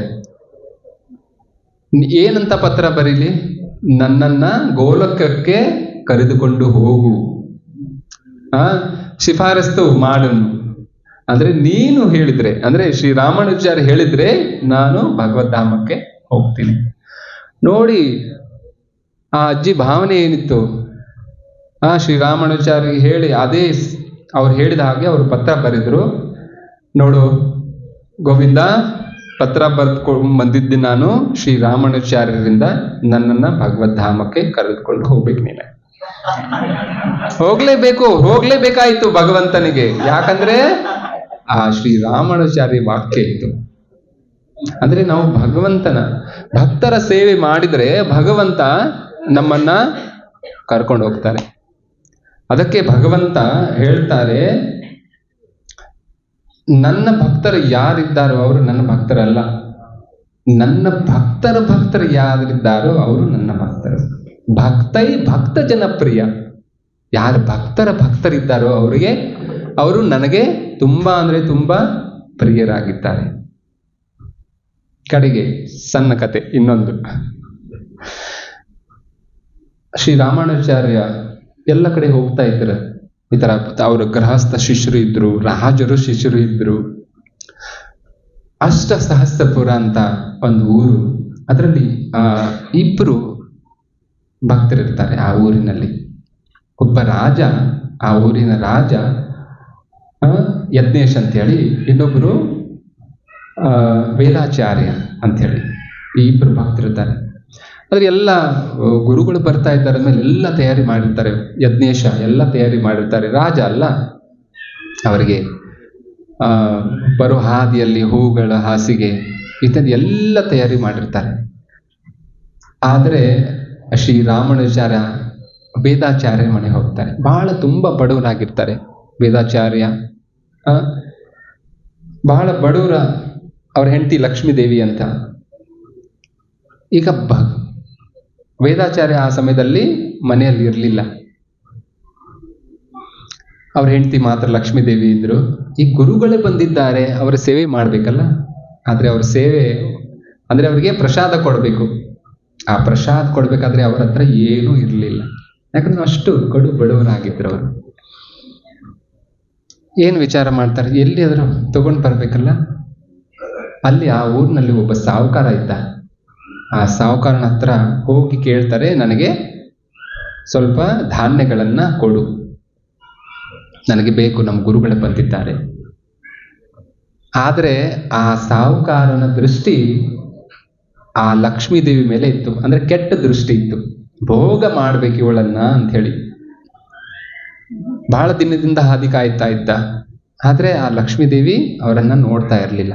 ಏನಂತ ಪತ್ರ ಬರೀಲಿ? ನನ್ನನ್ನ ಗೋಲಕಕ್ಕೆ ಕರೆದುಕೊಂಡು ಹೋಗು, ಶಿಫಾರಸ್ತು ಮಾಡನು. ಅಂದ್ರೆ ನೀನು ಹೇಳಿದ್ರೆ, ಅಂದ್ರೆ ಶ್ರೀ ರಾಮಾನುಜಾಚಾರ್ಯ ಹೇಳಿದ್ರೆ ನಾನು ಭಗವದ್ಧಾಮಕ್ಕೆ ಹೋಗ್ತೀನಿ. ನೋಡಿ ಆ ಅಜ್ಜಿ ಭಾವನೆ ಏನಿತ್ತು. ಶ್ರೀ ರಾಮಾನುಜಾಚಾರ್ಯ ಹೇಳಿ, ಅದೇ ಅವ್ರು ಹೇಳಿದ ಹಾಗೆ ಅವರು ಪತ್ರ ಬರೆದ್ರು. ನೋಡು ಗೋವಿಂದ, ಪತ್ರ ಬರೆದುಕೊಂಡು ಬಂದಿದ್ದೆ ನಾನು ಶ್ರೀ ರಾಮಾನುಜಾಚಾರ್ಯರಿಂದ, ನನ್ನನ್ನ ಭಗವದ್ಧಾಮಕ್ಕೆ ಕರೆದುಕೊಂಡು ಹೋಗ್ಬೇಕು. ನೀನೆ ಹೋಗ್ಲೇಬೇಕಾಯ್ತು ಭಗವಂತನಿಗೆ. ಯಾಕಂದ್ರೆ ಆ ಶ್ರೀ ರಾಮಾನುಜಾಚಾರ್ಯ ವಾಕ್ಯ ಇತ್ತು. ಅಂದ್ರೆ ನಾವು ಭಕ್ತರ ಸೇವೆ ಮಾಡಿದ್ರೆ ಭಗವಂತ ನಮ್ಮನ್ನ ಕರ್ಕೊಂಡು ಹೋಗ್ತಾರೆ. ಅದಕ್ಕೆ ಭಗವಂತ ಹೇಳ್ತಾರೆ, ನನ್ನ ಭಕ್ತರು ಯಾರಿದ್ದಾರೋ ಅವರು ನನ್ನ ಭಕ್ತರಲ್ಲ, ನನ್ನ ಭಕ್ತರು ಯಾರಿದ್ದಾರೋ ಅವರು ನನ್ನ ಭಕ್ತರು. ಭಕ್ತ ಜನಪ್ರಿಯ. ಯಾರು ಭಕ್ತರಿದ್ದಾರೋ ಅವರು ನನಗೆ ತುಂಬಾ ಅಂದ್ರೆ ತುಂಬಾ ಪ್ರಿಯರಾಗಿದ್ದಾರೆ. ಕಡೆಗೆ ಸಣ್ಣ ಕತೆ ಇನ್ನೊಂದು. ಶ್ರೀರಾಮಾನುಜಾಚಾರ್ಯ ಎಲ್ಲ ಕಡೆ ಹೋಗ್ತಾ ಇದ್ರು. ಈ ತರ ಅವ್ರ ಗೃಹಸ್ಥ ಶಿಷ್ಯರು ಇದ್ರು, ರಾಜರು ಶಿಷ್ಯರು ಇದ್ರು. ಅಷ್ಟಸಹಸ್ರಪುರ ಅಂತ ಒಂದು ಊರು, ಅದರಲ್ಲಿ ಇಬ್ರು ಭಕ್ತರಿರ್ತಾರೆ ಆ ಊರಿನಲ್ಲಿ. ಒಬ್ಬ ರಾಜ, ಆ ಊರಿನ ರಾಜ ಯಜ್ಞೇಶ್ ಅಂತ ಹೇಳಿ, ಇನ್ನೊಬ್ಬರು ವೇದಾಚಾರ್ಯ ಅಂತ ಹೇಳಿ, ಈ ಇಬ್ರು ಭಕ್ತರಿರ್ತಾರೆ. ಆದ್ರೆ ಎಲ್ಲ ಗುರುಗಳು ಬರ್ತಾ ಇದ್ದಾರೆ ಮೇಲೆ ಎಲ್ಲ ತಯಾರಿ ಮಾಡಿರ್ತಾರೆ. ಯಜ್ಞೇಶ ಎಲ್ಲ ತಯಾರಿ ಮಾಡಿರ್ತಾರೆ. ರಾಜ ಅಲ್ಲ, ಅವರಿಗೆ ಬರೋ ಹಾದಿಯಲ್ಲಿ ಹೂಗಳ ಹಾಸಿಗೆ ಇತ್ಯಾದಿ ಎಲ್ಲ ತಯಾರಿ ಮಾಡಿರ್ತಾರೆ. ಆದರೆ ಶ್ರೀರಾಮಾನುಜಾಚಾರ್ಯ ವೇದಾಚಾರ್ಯ ಮನೆ ಹೋಗ್ತಾರೆ. ಬಹಳ ತುಂಬಾ ಬಡವರಾಗಿರ್ತಾರೆ. ವೇದಾಚಾರ್ಯ ಬಹಳ ಬಡವರ, ಅವ್ರ ಹೆಂಡತಿ ಲಕ್ಷ್ಮೀದೇವಿ ಅಂತ. ಈಗ ವೇದಾಚಾರ್ಯ ಆ ಸಮಯದಲ್ಲಿ ಮನೆಯಲ್ಲಿ ಇರಲಿಲ್ಲ, ಅವ್ರ ಹೆಂಡತಿ ಮಾತ್ರ ಲಕ್ಷ್ಮೀದೇವಿ ಇದ್ರು. ಈ ಗುರುಗಳೇ ಬಂದಿದ್ದಾರೆ, ಅವರ ಸೇವೆ ಮಾಡ್ಬೇಕಲ್ಲ. ಆದ್ರೆ ಅವ್ರ ಸೇವೆ ಅಂದ್ರೆ ಅವರಿಗೆ ಪ್ರಸಾದ ಕೊಡ್ಬೇಕು. ಆ ಪ್ರಸಾದ ಕೊಡ್ಬೇಕಾದ್ರೆ ಅವರ ಹತ್ರ ಏನೂ ಇರಲಿಲ್ಲ, ಯಾಕಂದ್ರೆ ಅಷ್ಟು ಕಡು ಬಡವರಾಗಿದ್ರು ಅವರು. ಏನ್ ವಿಚಾರ ಮಾಡ್ತಾರೆ, ಎಲ್ಲಿಯಾದ್ರೂ ತಗೊಂಡು ಬರ್ಬೇಕಲ್ಲ. ಅಲ್ಲಿ ಆ ಊರಿನಲ್ಲಿ ಒಬ್ಬ ಸಾಹುಕಾರ ಇದ್ದ. ಆ ಸಾಹುಕಾರನ ಹತ್ರ ಹೋಗಿ ಕೇಳ್ತಾರೆ, ನನಗೆ ಸ್ವಲ್ಪ ಧಾನ್ಯಗಳನ್ನ ಕೊಡು, ನನಗೆ ಬೇಕು, ನಮ್ಮ ಗುರುಗಳು ಬಂದಿದ್ದಾರೆ. ಆದ್ರೆ ಆ ಸಾಹುಕಾರನ ದೃಷ್ಟಿ ಆ ಲಕ್ಷ್ಮೀದೇವಿ ಮೇಲೆ ಇತ್ತು. ಅಂದ್ರೆ ಕೆಟ್ಟ ದೃಷ್ಟಿ ಇತ್ತು, ಭೋಗ ಮಾಡ್ಬೇಕು ಇವಳನ್ನ ಅಂತ ಹೇಳಿ. ಬಹಳ ದಿನದಿಂದ ಹಾದಿ ಕಾಯ್ತಾ ಇದ್ದ. ಆದ್ರೆ ಆ ಲಕ್ಷ್ಮೀದೇವಿ ಅವರನ್ನ ನೋಡ್ತಾ ಇರಲಿಲ್ಲ.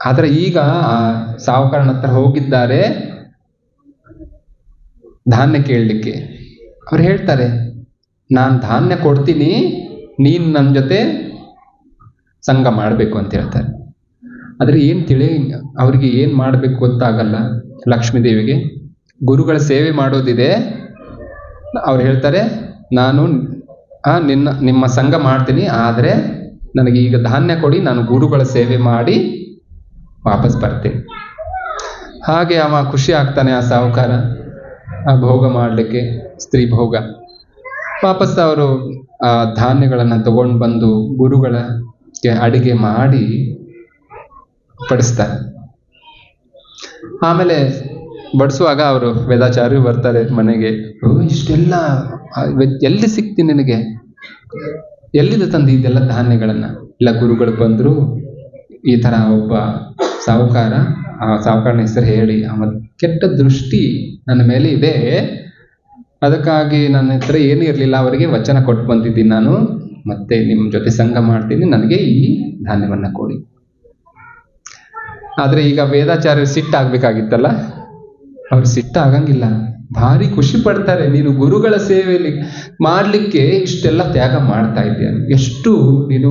ಆದ್ರೆ ಈಗ ಆ ಸಾಹುಕಾರನ ಹತ್ರ ಹೋಗಿದ್ದಾರೆ ಧಾನ್ಯ ಕೇಳಲಿಕ್ಕೆ. ಅವ್ರು ಹೇಳ್ತಾರೆ, ನಾನು ಧಾನ್ಯ ಕೊಡ್ತೀನಿ, ನೀನ್ ನನ್ನ ಜೊತೆ ಸಂಘ ಮಾಡ್ಬೇಕು ಅಂತ ಹೇಳ್ತಾರೆ. ಆದ್ರೆ ಅವ್ರಿಗೆ ಏನ್ ಮಾಡ್ಬೇಕು ಗೊತ್ತಾಗಲ್ಲ ಲಕ್ಷ್ಮೀದೇವಿಗೆ. ಗುರುಗಳ ಸೇವೆ ಮಾಡೋದಿದೆ. ಅವ್ರು ಹೇಳ್ತಾರೆ, ನಾನು ನಿಮ್ಮ ಸಂಘ ಮಾಡ್ತೀನಿ, ಆದ್ರೆ ನನಗೆ ಈಗ ಧಾನ್ಯ ಕೊಡಿ, ನಾನು ಗುರುಗಳ ಸೇವೆ ಮಾಡಿ ವಾಪಸ್ ಬರ್ತೀನಿ. ಹಾಗೆ ಅವ ಖುಷಿ ಆಗ್ತಾನೆ ಆ ಸಾಹುಕಾರ, ಆ ಭೋಗ ಮಾಡ್ಲಿಕ್ಕೆ, ಸ್ತ್ರೀ ಭೋಗ. ವಾಪಸ್ ಅವರು ಆ ಧಾನ್ಯಗಳನ್ನ ತಗೊಂಡು ಬಂದು ಗುರುಗಳಿಗೆ ಅಡಿಗೆ ಮಾಡಿ ಬಡಿಸ್ತಾರೆ. ಆಮೇಲೆ ಬಡಿಸುವಾಗ ಅವರು ವೇದಾಚಾರ್ಯರು ಬರ್ತಾರೆ ಮನೆಗೆ. ಇಷ್ಟೆಲ್ಲ ಎಲ್ಲಿ ಸಿಕ್ತಿ ನಿನಗೆ, ಎಲ್ಲಿದೆ ತಂದು ಇದೆಲ್ಲ ಧಾನ್ಯಗಳನ್ನ? ಇಲ್ಲ, ಗುರುಗಳು ಬಂದ್ರು, ಈ ತರ ಒಬ್ಬ ಸಾಹುಕಾರ, ಆ ಸಾಹುಕಾರನ ಹೆಸರು ಹೇಳಿ ಅವನ ಕೆಟ್ಟ ದೃಷ್ಟಿ ನನ್ನ ಮೇಲೆ ಇದೆ, ಅದಕ್ಕಾಗಿ ನನ್ನ ಹತ್ರ ಏನೂ ಇರಲಿಲ್ಲ, ಅವರಿಗೆ ವಚನ ಕೊಟ್ಟು ಬಂದಿದ್ದೀನಿ ನಾನು, ಮತ್ತೆ ನಿಮ್ಮ ಜೊತೆ ಸಂಘ ಮಾಡ್ತೀನಿ, ನನಗೆ ಈ ಧಾನ್ಯವನ್ನ ಕೊಡಿ. ಆದ್ರೆ ಈಗ ವೇದಾಚಾರ್ಯರು ಸಿಟ್ಟಾಗ್ಬೇಕಾಗಿತ್ತಲ್ಲ, ಅವ್ರು ಸಿಟ್ಟಾಗಂಗಿಲ್ಲ, ಭಾರಿ ಖುಷಿ ಪಡ್ತಾರೆ. ನೀನು ಗುರುಗಳ ಸೇವೆಯಲ್ಲಿ ಮಾಡ್ಲಿಕ್ಕೆ ಇಷ್ಟೆಲ್ಲ ತ್ಯಾಗ ಮಾಡ್ತಾ ಇದ್ದೀಯ, ಎಷ್ಟು ನೀನು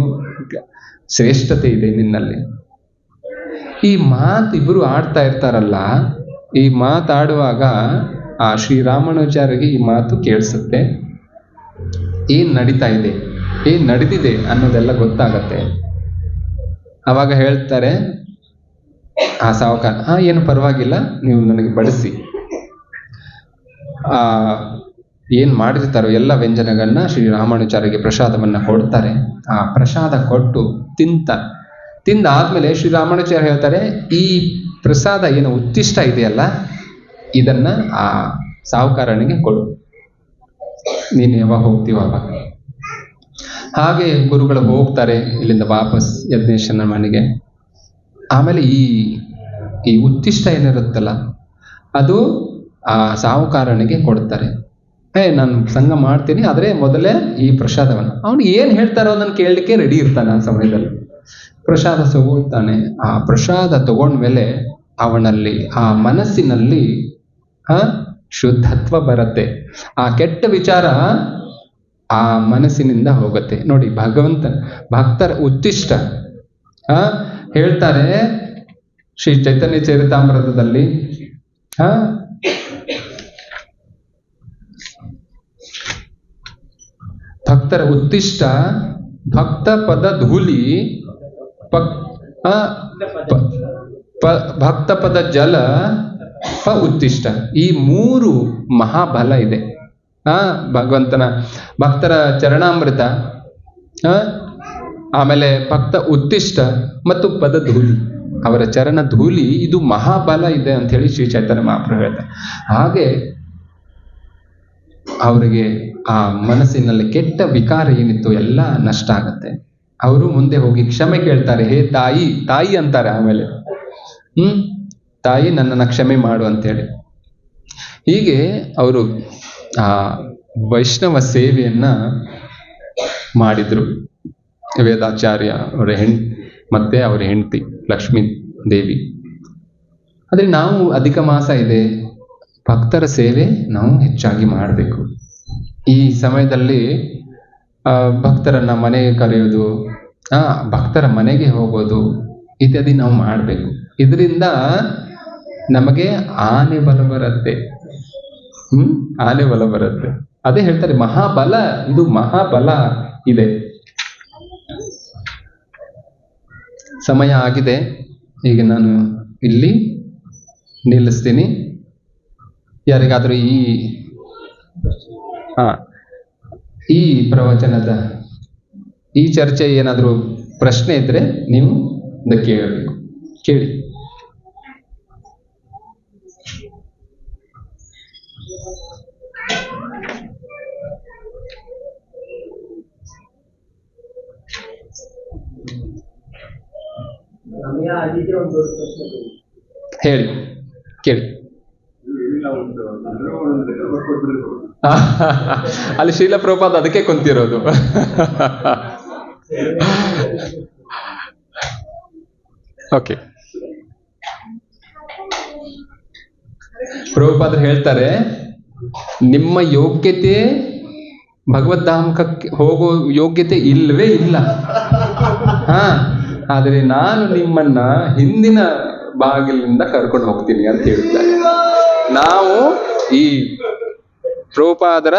ಶ್ರೇಷ್ಠತೆ ಇದೆ ನಿನ್ನಲ್ಲಿ. ಈ ಮಾತು ಇಬ್ರು ಆಡ್ತಾ ಇರ್ತಾರಲ್ಲ, ಈ ಮಾತಾಡುವಾಗ ಆ ಶ್ರೀರಾಮಾನುಜಾರಿಗೆ ಈ ಮಾತು ಕೇಳಿಸುತ್ತೆ. ಏನ್ ನಡೀತಾ ಇದೆ, ಏನ್ ನಡೆದಿದೆ ಅನ್ನೋದೆಲ್ಲ ಗೊತ್ತಾಗತ್ತೆ. ಅವಾಗ ಹೇಳ್ತಾರೆ ಆ ಸಾಹುಕಾರ, ಏನು ಪರವಾಗಿಲ್ಲ, ನೀವು ನನಗೆ ಬಡಿಸಿ. ಏನ್ ಮಾಡಿರ್ತಾರೋ ಎಲ್ಲ ವ್ಯಂಜನಗಳನ್ನ ಶ್ರೀರಾಮಾನುಜಾರಿಗೆ ಪ್ರಸಾದವನ್ನ ಕೊಡ್ತಾರೆ. ಆ ಪ್ರಸಾದ ಕೊಟ್ಟು ತಿಂದಾದ್ಮೇಲೆ ಶ್ರೀರಾಮಾನುಜಾರ್ಯ ಹೇಳ್ತಾರೆ, ಈ ಪ್ರಸಾದ ಏನು ಉತ್ತಿಷ್ಟ ಇದೆಯಲ್ಲ, ಇದನ್ನ ಆ ಸಾಹುಕಾರನಿಗೆ ಕೊಡು, ನೀನು ಯಾವಾಗ ಹೋಗ್ತೀವ ಅವಾಗ. ಹಾಗೆ ಗುರುಗಳು ಹೋಗ್ತಾರೆ ಇಲ್ಲಿಂದ ವಾಪಸ್ ಯಜ್ಞೇಶನ ಮನೆಗೆ. ಆಮೇಲೆ ಈ ಉತ್ತಿಷ್ಟ ಏನಿರುತ್ತಲ್ಲ, ಅದು ಆ ಸಾಹುಕಾರನಿಗೆ ಕೊಡ್ತಾರೆ. ನಾನು ಸಂಘ ಮಾಡ್ತೀನಿ, ಆದ್ರೆ ಮೊದಲೇ ಈ ಪ್ರಸಾದವನ್ನ. ಅವನು ಏನ್ ಹೇಳ್ತಾರೋ ಅದನ್ನ ಕೇಳಲಿಕ್ಕೆ ರೆಡಿ ಇರ್ತಾನೆ ಆ ಸಮಯದಲ್ಲಿ. ಪ್ರಸಾದ ತಗೊಳ್ತಾನೆ. ಆ ಪ್ರಸಾದ ತಗೊಂಡ್ಮೇಲೆ ಅವನಲ್ಲಿ, ಆ ಮನಸ್ಸಿನಲ್ಲಿ ಶುದ್ಧತ್ವ ಬರುತ್ತೆ. ಆ ಕೆಟ್ಟ ವಿಚಾರ ಆ ಮನಸ್ಸಿನಿಂದ ಹೋಗುತ್ತೆ. ನೋಡಿ, ಭಕ್ತರ ಉತ್ತಿಷ್ಟ ಹೇಳ್ತಾರೆ ಶ್ರೀ ಚೈತನ್ಯ ಚರಿತಾಮೃತದಲ್ಲಿ, ಭಕ್ತರ ಉತ್ತಿಷ್ಟ ಭಕ್ತ ಪದ ಧೂಲಿ ಭಕ್ತ ಪದ ಜಲ ಉತ್ತಿಷ್ಟ, ಈ 3 ಮಹಾಬಲ ಇದೆ. ಭಗವಂತನ ಭಕ್ತರ ಚರಣಾಮೃತ, ಆಮೇಲೆ ಭಕ್ತ ಉತ್ತಿಷ್ಟ ಮತ್ತು ಪದ ಧೂಲಿ, ಅವರ ಚರಣ ಧೂಲಿ, ಇದು ಮಹಾಬಲ ಇದೆ ಅಂತ ಹೇಳಿ ಶ್ರೀ ಚೈತನ್ಯ ಮಹಾಪ್ರಭು ಹೇಳ್ತಾರೆ. ಹಾಗೆ ಅವರಿಗೆ ಆ ಮನಸ್ಸಿನಲ್ಲಿ ಕೆಟ್ಟ ವಿಕಾರ ಏನಿತ್ತು ಎಲ್ಲ ನಷ್ಟ ಆಗತ್ತೆ. ಅವರು ಮುಂದೆ ಹೋಗಿ ಕ್ಷಮೆ ಕೇಳ್ತಾರೆ. ಹೇ ತಾಯಿ, ತಾಯಿ ಅಂತಾರೆ ಆಮೇಲೆ, ತಾಯಿ ನನ್ನನ್ನು ಕ್ಷಮೆ ಮಾಡು ಅಂತೇಳಿ. ಹೀಗೆ ಅವರು ಆ ವೈಷ್ಣವ ಸೇವೆಯನ್ನ ಮಾಡಿದ್ರು. ವೇದಾಚಾರ್ಯ ಅವರ ಮತ್ತೆ ಅವರ ಹೆಂಡತಿ ಲಕ್ಷ್ಮೀ ದೇವಿ. ಆದರೆ ನಾವು ಅಧಿಕ ಮಾಸ ಇದೆ, ಭಕ್ತರ ಸೇವೆ ನಾವು ಹೆಚ್ಚಾಗಿ ಮಾಡಬೇಕು. ಈ ಸಮಯದಲ್ಲಿ ಭಕ್ತರನ್ನ ಮನೆಗೆ ಕರೆಯೋದು, ಭಕ್ತರ ಮನೆಗೆ ಹೋಗೋದು ಇತ್ಯಾದಿ ನಾವು ಮಾಡಬೇಕು. ಇದರಿಂದ ನಮಗೆ ಆನೆ ಬಲ ಬರುತ್ತೆ. ಆನೆ ಬಲ ಬರುತ್ತೆ. ಅದೇ ಹೇಳ್ತಾರೆ ಮಹಾಬಲ, ಇದು ಮಹಾಬಲ ಇದೆ. ಸಮಯ ಆಗಿದೆ, ಈಗ ನಾನು ಇಲ್ಲಿ ನಿಲ್ಲಿಸ್ತೀನಿ. ಯಾರಿಗಾದ್ರೂ ಈ ಪ್ರವಚನದ ಈ ಚರ್ಚೆ ಏನಾದರೂ ಪ್ರಶ್ನೆ ಇದ್ರೆ ನೀವು ಕೇಳಬೇಕು, ಕೇಳಿ. ಹೇಳಿ, ಕೇಳಿ. ಅಲ್ಲಿ ಶೀಲ ಪ್ರಭುಪಾದ ಅದಕ್ಕೆ ಕುಂತಿರೋದು. ಓಕೆ, ಪ್ರಭುಪಾದರು ಹೇಳ್ತಾರೆ, ನಿಮ್ಮ ಯೋಗ್ಯತೆ ಭಗವದ್ಧಾಮಕ್ಕೆ ಹೋಗೋ ಯೋಗ್ಯತೆ ಇಲ್ಲವೇ ಇಲ್ಲ. ಆದರೆ ನಾನು ನಿಮ್ಮನ್ನ ಹಿಂದಿನ ಬಾಗಿಲಿನಿಂದ ಕರ್ಕೊಂಡು ಹೋಗ್ತೀನಿ ಅಂತ ಹೇಳ್ತಾರೆ. ನಾವು ಈ ಪ್ರಭುಪಾದರ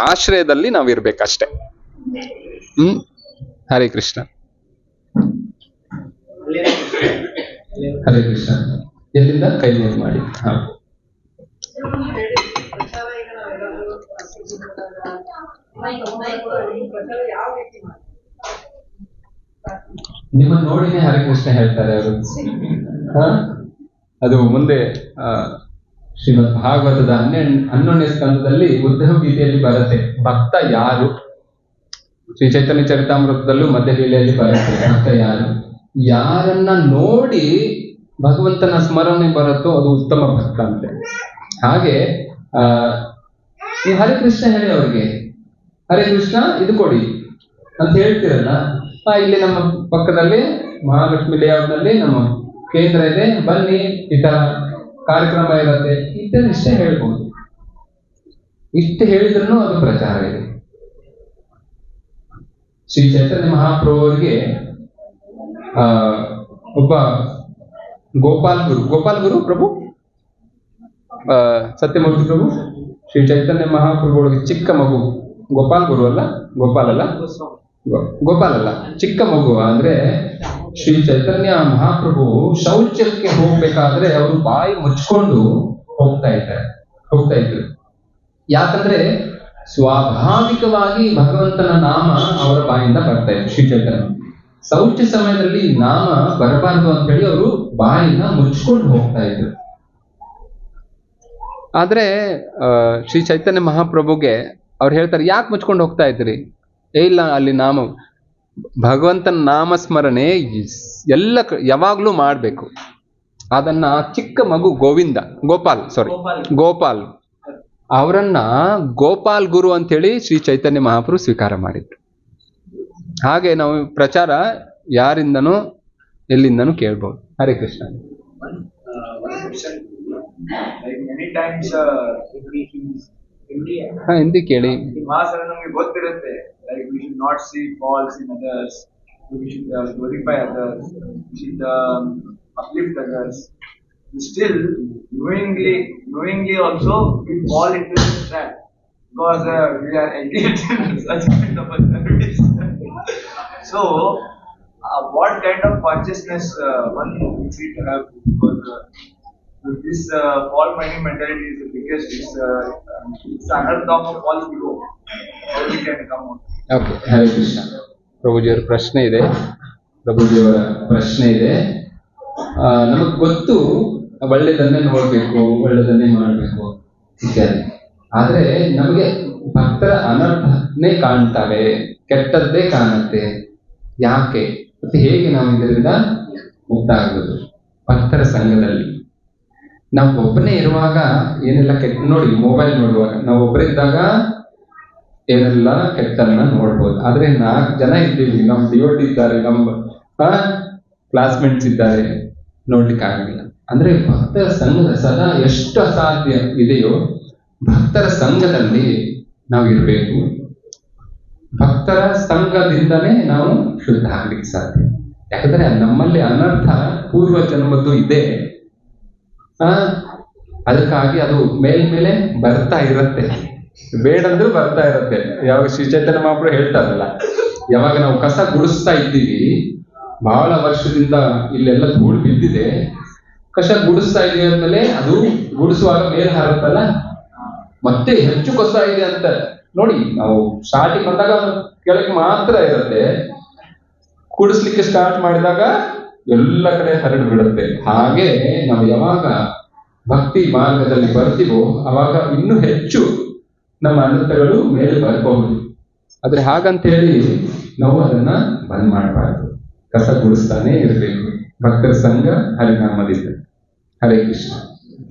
ಆಶ್ರಯದಲ್ಲಿ ನಾವು ಇರ್ಬೇಕಷ್ಟೆ. ಹರೇ ಕೃಷ್ಣ, ಹರೇ ಕೃಷ್ಣ. ಎಲ್ಲಿಂದ ಕೈ ಮೇಲೆ ಮಾಡಿ. ನಿಮ್ಮ ನೋಡಿನೇ ಹರೇ ಕೃಷ್ಣ ಹೇಳ್ತಾರೆ ಅವರು. ಅದು ಮುಂದೆ ಶ್ರೀಮದ್ ಭಾಗವತದ 11ನೇ ಸ್ಕಂದದಲ್ಲಿ ಉದ್ಧವ ಗೀತೆಯಲ್ಲಿ ಬರುತ್ತೆ, ಭಕ್ತ ಯಾರು. ಶ್ರೀ ಚೈತನ್ಯ ಚರಿತಾಮೃತದಲ್ಲೂ ಮಧ್ಯ ಲೀಲೆಯಲ್ಲಿ ಬರುತ್ತೆ, ಭಕ್ತ ಯಾರು. ಯಾರನ್ನ ನೋಡಿ ಭಗವಂತನ ಸ್ಮರಣೆ ಬರುತ್ತೋ ಅದು ಉತ್ತಮ ಭಕ್ತ ಅಂತೆ. ಹಾಗೆ ನೀವು ಹರೇ ಕೃಷ್ಣ ಹೇಳಿ ಅವ್ರಿಗೆ, ಹರೇ ಕೃಷ್ಣ ಇದು ಕೊಡಿ ಅಂತ ಹೇಳ್ತಿರಲ್ಲ, ಇಲ್ಲಿ ನಮ್ಮ ಪಕ್ಕದಲ್ಲಿ ಮಹಾಲಕ್ಷ್ಮಿ ಲೇಔಟ್ನಲ್ಲಿ ನಮ್ಮ ಕೇಂದ್ರ ಇದೆ, ಬನ್ನಿ ಈ ತರ ಕಾರ್ಯಕ್ರಮ ಇರುತ್ತೆ, ಇಷ್ಟೇ ಹೇಳ್ಬೋದು. ಇಷ್ಟು ಹೇಳಿದ್ರು ಅದು ಪ್ರಚಾರ ಇದೆ. ಶ್ರೀ ಚೈತನ್ಯ ಮಹಾಪ್ರಭು ಅವರಿಗೆ ಒಬ್ಬ ಗೋಪಾಲ್ ಗುರು ಪ್ರಭು, ಸತ್ಯಮೂರ್ತಿ ಪ್ರಭು, ಶ್ರೀ ಚೈತನ್ಯ ಮಹಾಪ್ರಭು ಒಳಗೆ ಚಿಕ್ಕ ಮಗು, ಗೋಪಾಲ್ ಅಲ್ಲ, ಚಿಕ್ಕ ಮಗು. ಅಂದ್ರೆ ಶ್ರೀ ಚೈತನ್ಯ ಮಹಾಪ್ರಭು ಶೌಚಕ್ಕೆ ಹೋಗ್ಬೇಕಾದ್ರೆ ಅವರು ಬಾಯಿ ಮುಚ್ಕೊಂಡು ಹೋಗ್ತಾ ಇದ್ರು. ಯಾಕಂದ್ರೆ ಸ್ವಾಭಾವಿಕವಾಗಿ ಭಗವಂತನ ನಾಮ ಅವರ ಬಾಯಿಂದ ಬರ್ತಾ ಇತ್ತು. ಶ್ರೀ ಚೈತನ್ಯ ಶೌಚ ಸಮಯದಲ್ಲಿ ನಾಮ ಬರಬಾರದು ಅಂತ ಹೇಳಿ ಅವರು ಬಾಯಿನ ಮುಚ್ಕೊಂಡು ಹೋಗ್ತಾ ಇದ್ರು. ಆದ್ರೆ ಶ್ರೀ ಚೈತನ್ಯ ಮಹಾಪ್ರಭುಗೆ ಅವ್ರು ಹೇಳ್ತಾರೆ, ಯಾಕೆ ಮುಚ್ಕೊಂಡು ಹೋಗ್ತಾ ಇದ್ರಿ? ಇಲ್ಲ, ಅಲ್ಲಿ ನಾಮ ಭಗವಂತನ ನಾಮಸ್ಮರಣೆ ಯಾವಾಗ್ಲೂ ಮಾಡ್ಬೇಕು. ಅದನ್ನ ಚಿಕ್ಕ ಮಗು ಗೋಪಾಲ್ ಅವರನ್ನ ಗೋಪಾಲ್ ಗುರು ಅಂತ ಹೇಳಿ ಶ್ರೀ ಚೈತನ್ಯ ಮಹಾಪ್ರಭು ಸ್ವೀಕಾರ ಮಾಡಿದ್ರು. ಹಾಗೆ ನಾವು ಪ್ರಚಾರ ಯಾರಿಂದನೂ ಎಲ್ಲಿಂದನೂ ಕೇಳ್ಬೋದು. ಹರೇ ಕೃಷ್ಣ. ಹಿಂದಿ ಕೇಳಿ. ನಮಗೆ ಗೊತ್ತಿರುತ್ತೆ, like we should not see faults in others, we should glorify others, we should uplift others. Still knowingly also we fall into this trap. because we are engaged in such kind of a service. So, what kind of consciousness one needs to have? Because this fault finding mentality is the biggest. It's another of false ego. How we can come out? Okay, Hare Krishna. ಪ್ರಭುಜಿಯವರ ಪ್ರಶ್ನೆ ಇದೆ. ನಮಗೆ ಗೊತ್ತು ಒಳ್ಳೆಯದನ್ನೇ ನೋಡಬೇಕು, ಒಳ್ಳೆಯದನ್ನೇ ಮಾಡಬೇಕು ಇತ್ಯಾದಿ. ಆದರೆ ನಮಗೆ ಭಕ್ತರ ಅನರ್ಥನೇ ಕಾಣ್ತವೆ, ಕೆಟ್ಟದ್ದೇ ಕಾಣುತ್ತೆ. ಯಾಕೆ ಮತ್ತೆ ಹೇಗೆ ನಾವು ಇದರಿಂದ ಮುಕ್ತ ಆಗೋದು? ಭಕ್ತರ ಸಂಘದಲ್ಲಿ ನಾವು ಒಬ್ಬನೇ ಇರುವಾಗ ಏನೆಲ್ಲ ಕೆಟ್ಟ, ನೋಡಿ ಮೊಬೈಲ್ ನೋಡುವಾಗ ನಾವು ಒಬ್ಬರಿದ್ದಾಗ ಏನೆಲ್ಲ ಕೆಟ್ಟನ್ನ ನೋಡ್ಬೋದು. ಆದ್ರೆ 4 ಜನ ಇದ್ದೀವಿ, ನಮ್ಮ ಡಿವೋಟಿ ಇದ್ದಾರೆ, ನಮ್ಮ ಕ್ಲಾಸ್ಮೇಟ್ಸ್ ಇದ್ದಾರೆ, ನೋಡ್ಲಿಕ್ಕೆ ಆಗಲಿಲ್ಲ. ಅಂದ್ರೆ ಭಕ್ತರ ಸಂಘದ ಸದಾ ಎಷ್ಟು ಅಸಾಧ್ಯ ಇದೆಯೋ ಭಕ್ತರ ಸಂಘದಲ್ಲಿ ನಾವು ಇರಬೇಕು. ಭಕ್ತರ ಸಂಘದಿಂದನೇ ನಾವು ಶುದ್ಧ ಆಗ್ಲಿಕ್ಕೆ ಸಾಧ್ಯ. ಯಾಕಂದ್ರೆ ನಮ್ಮಲ್ಲಿ ಅನರ್ಥ ಪೂರ್ವ ಜನ್ಮದ್ದು ಇದೆ. ಅದಕ್ಕಾಗಿ ಅದು ಮೇಲ್ಮೇಲೆ ಬರ್ತಾ ಇರುತ್ತೆ, ಬೇಡಂದ್ರೂ ಬರ್ತಾ ಇರುತ್ತೆ. ಯಾವಾಗ ಶ್ರೀ ಚೈತನ್ಯ ಮಹಾಪ್ರಭು ಹೇಳ್ತಾರಲ್ಲ, ಯಾವಾಗ ನಾವು ಕಸ ಗುಡಿಸ್ತಾ ಇದ್ದೀವಿ, ಬಹಳ ವರ್ಷದಿಂದ ಇಲ್ಲೆಲ್ಲ ಧೂಳು ಬಿದ್ದಿದೆ, ಕಸ ಗುಡಿಸ್ತಾ ಇದೀವಿ ಅಂದ್ಮೇಲೆ ಅದು ಗುಡಿಸುವಾಗ ಮೇಲೆ ಹಾರುತ್ತಲ್ಲ, ಮತ್ತೆ ಹೆಚ್ಚು ಕಸ ಇದೆ ಅಂತ ನೋಡಿ. ನಾವು ಸ್ಟಾರ್ಟಿಂಗ್ ಬಂದಾಗ ಕೆಳಗೆ ಮಾತ್ರ ಇರುತ್ತೆ, ಕುಡಿಸ್ಲಿಕ್ಕೆ ಸ್ಟಾರ್ಟ್ ಮಾಡಿದಾಗ ಎಲ್ಲ ಕಡೆ ಹರಡು ಬಿಡುತ್ತೆ. ಹಾಗೆ ನಾವು ಯಾವಾಗ ಭಕ್ತಿ ಮಾರ್ಗದಲ್ಲಿ ಬರ್ತೀವೋ ಅವಾಗ ಇನ್ನೂ ಹೆಚ್ಚು ನಮ್ಮ ಅನರ್ಥಗಳು ಮೇಲೆ ಬರಬಹುದು. ಆದ್ರೆ ಹಾಗಂತ ಹೇಳಿ ನಾವು ಅದನ್ನ ಬಂದ್ ಮಾಡಬಾರ್ದು, ಕಸ ಗುಡಿಸ್ತಾನೆ ಇರಬೇಕು ಭಕ್ತರ ಸಂಘ ಹರಿನಾಮದಿಂದ. ಹರೇ ಕೃಷ್ಣ.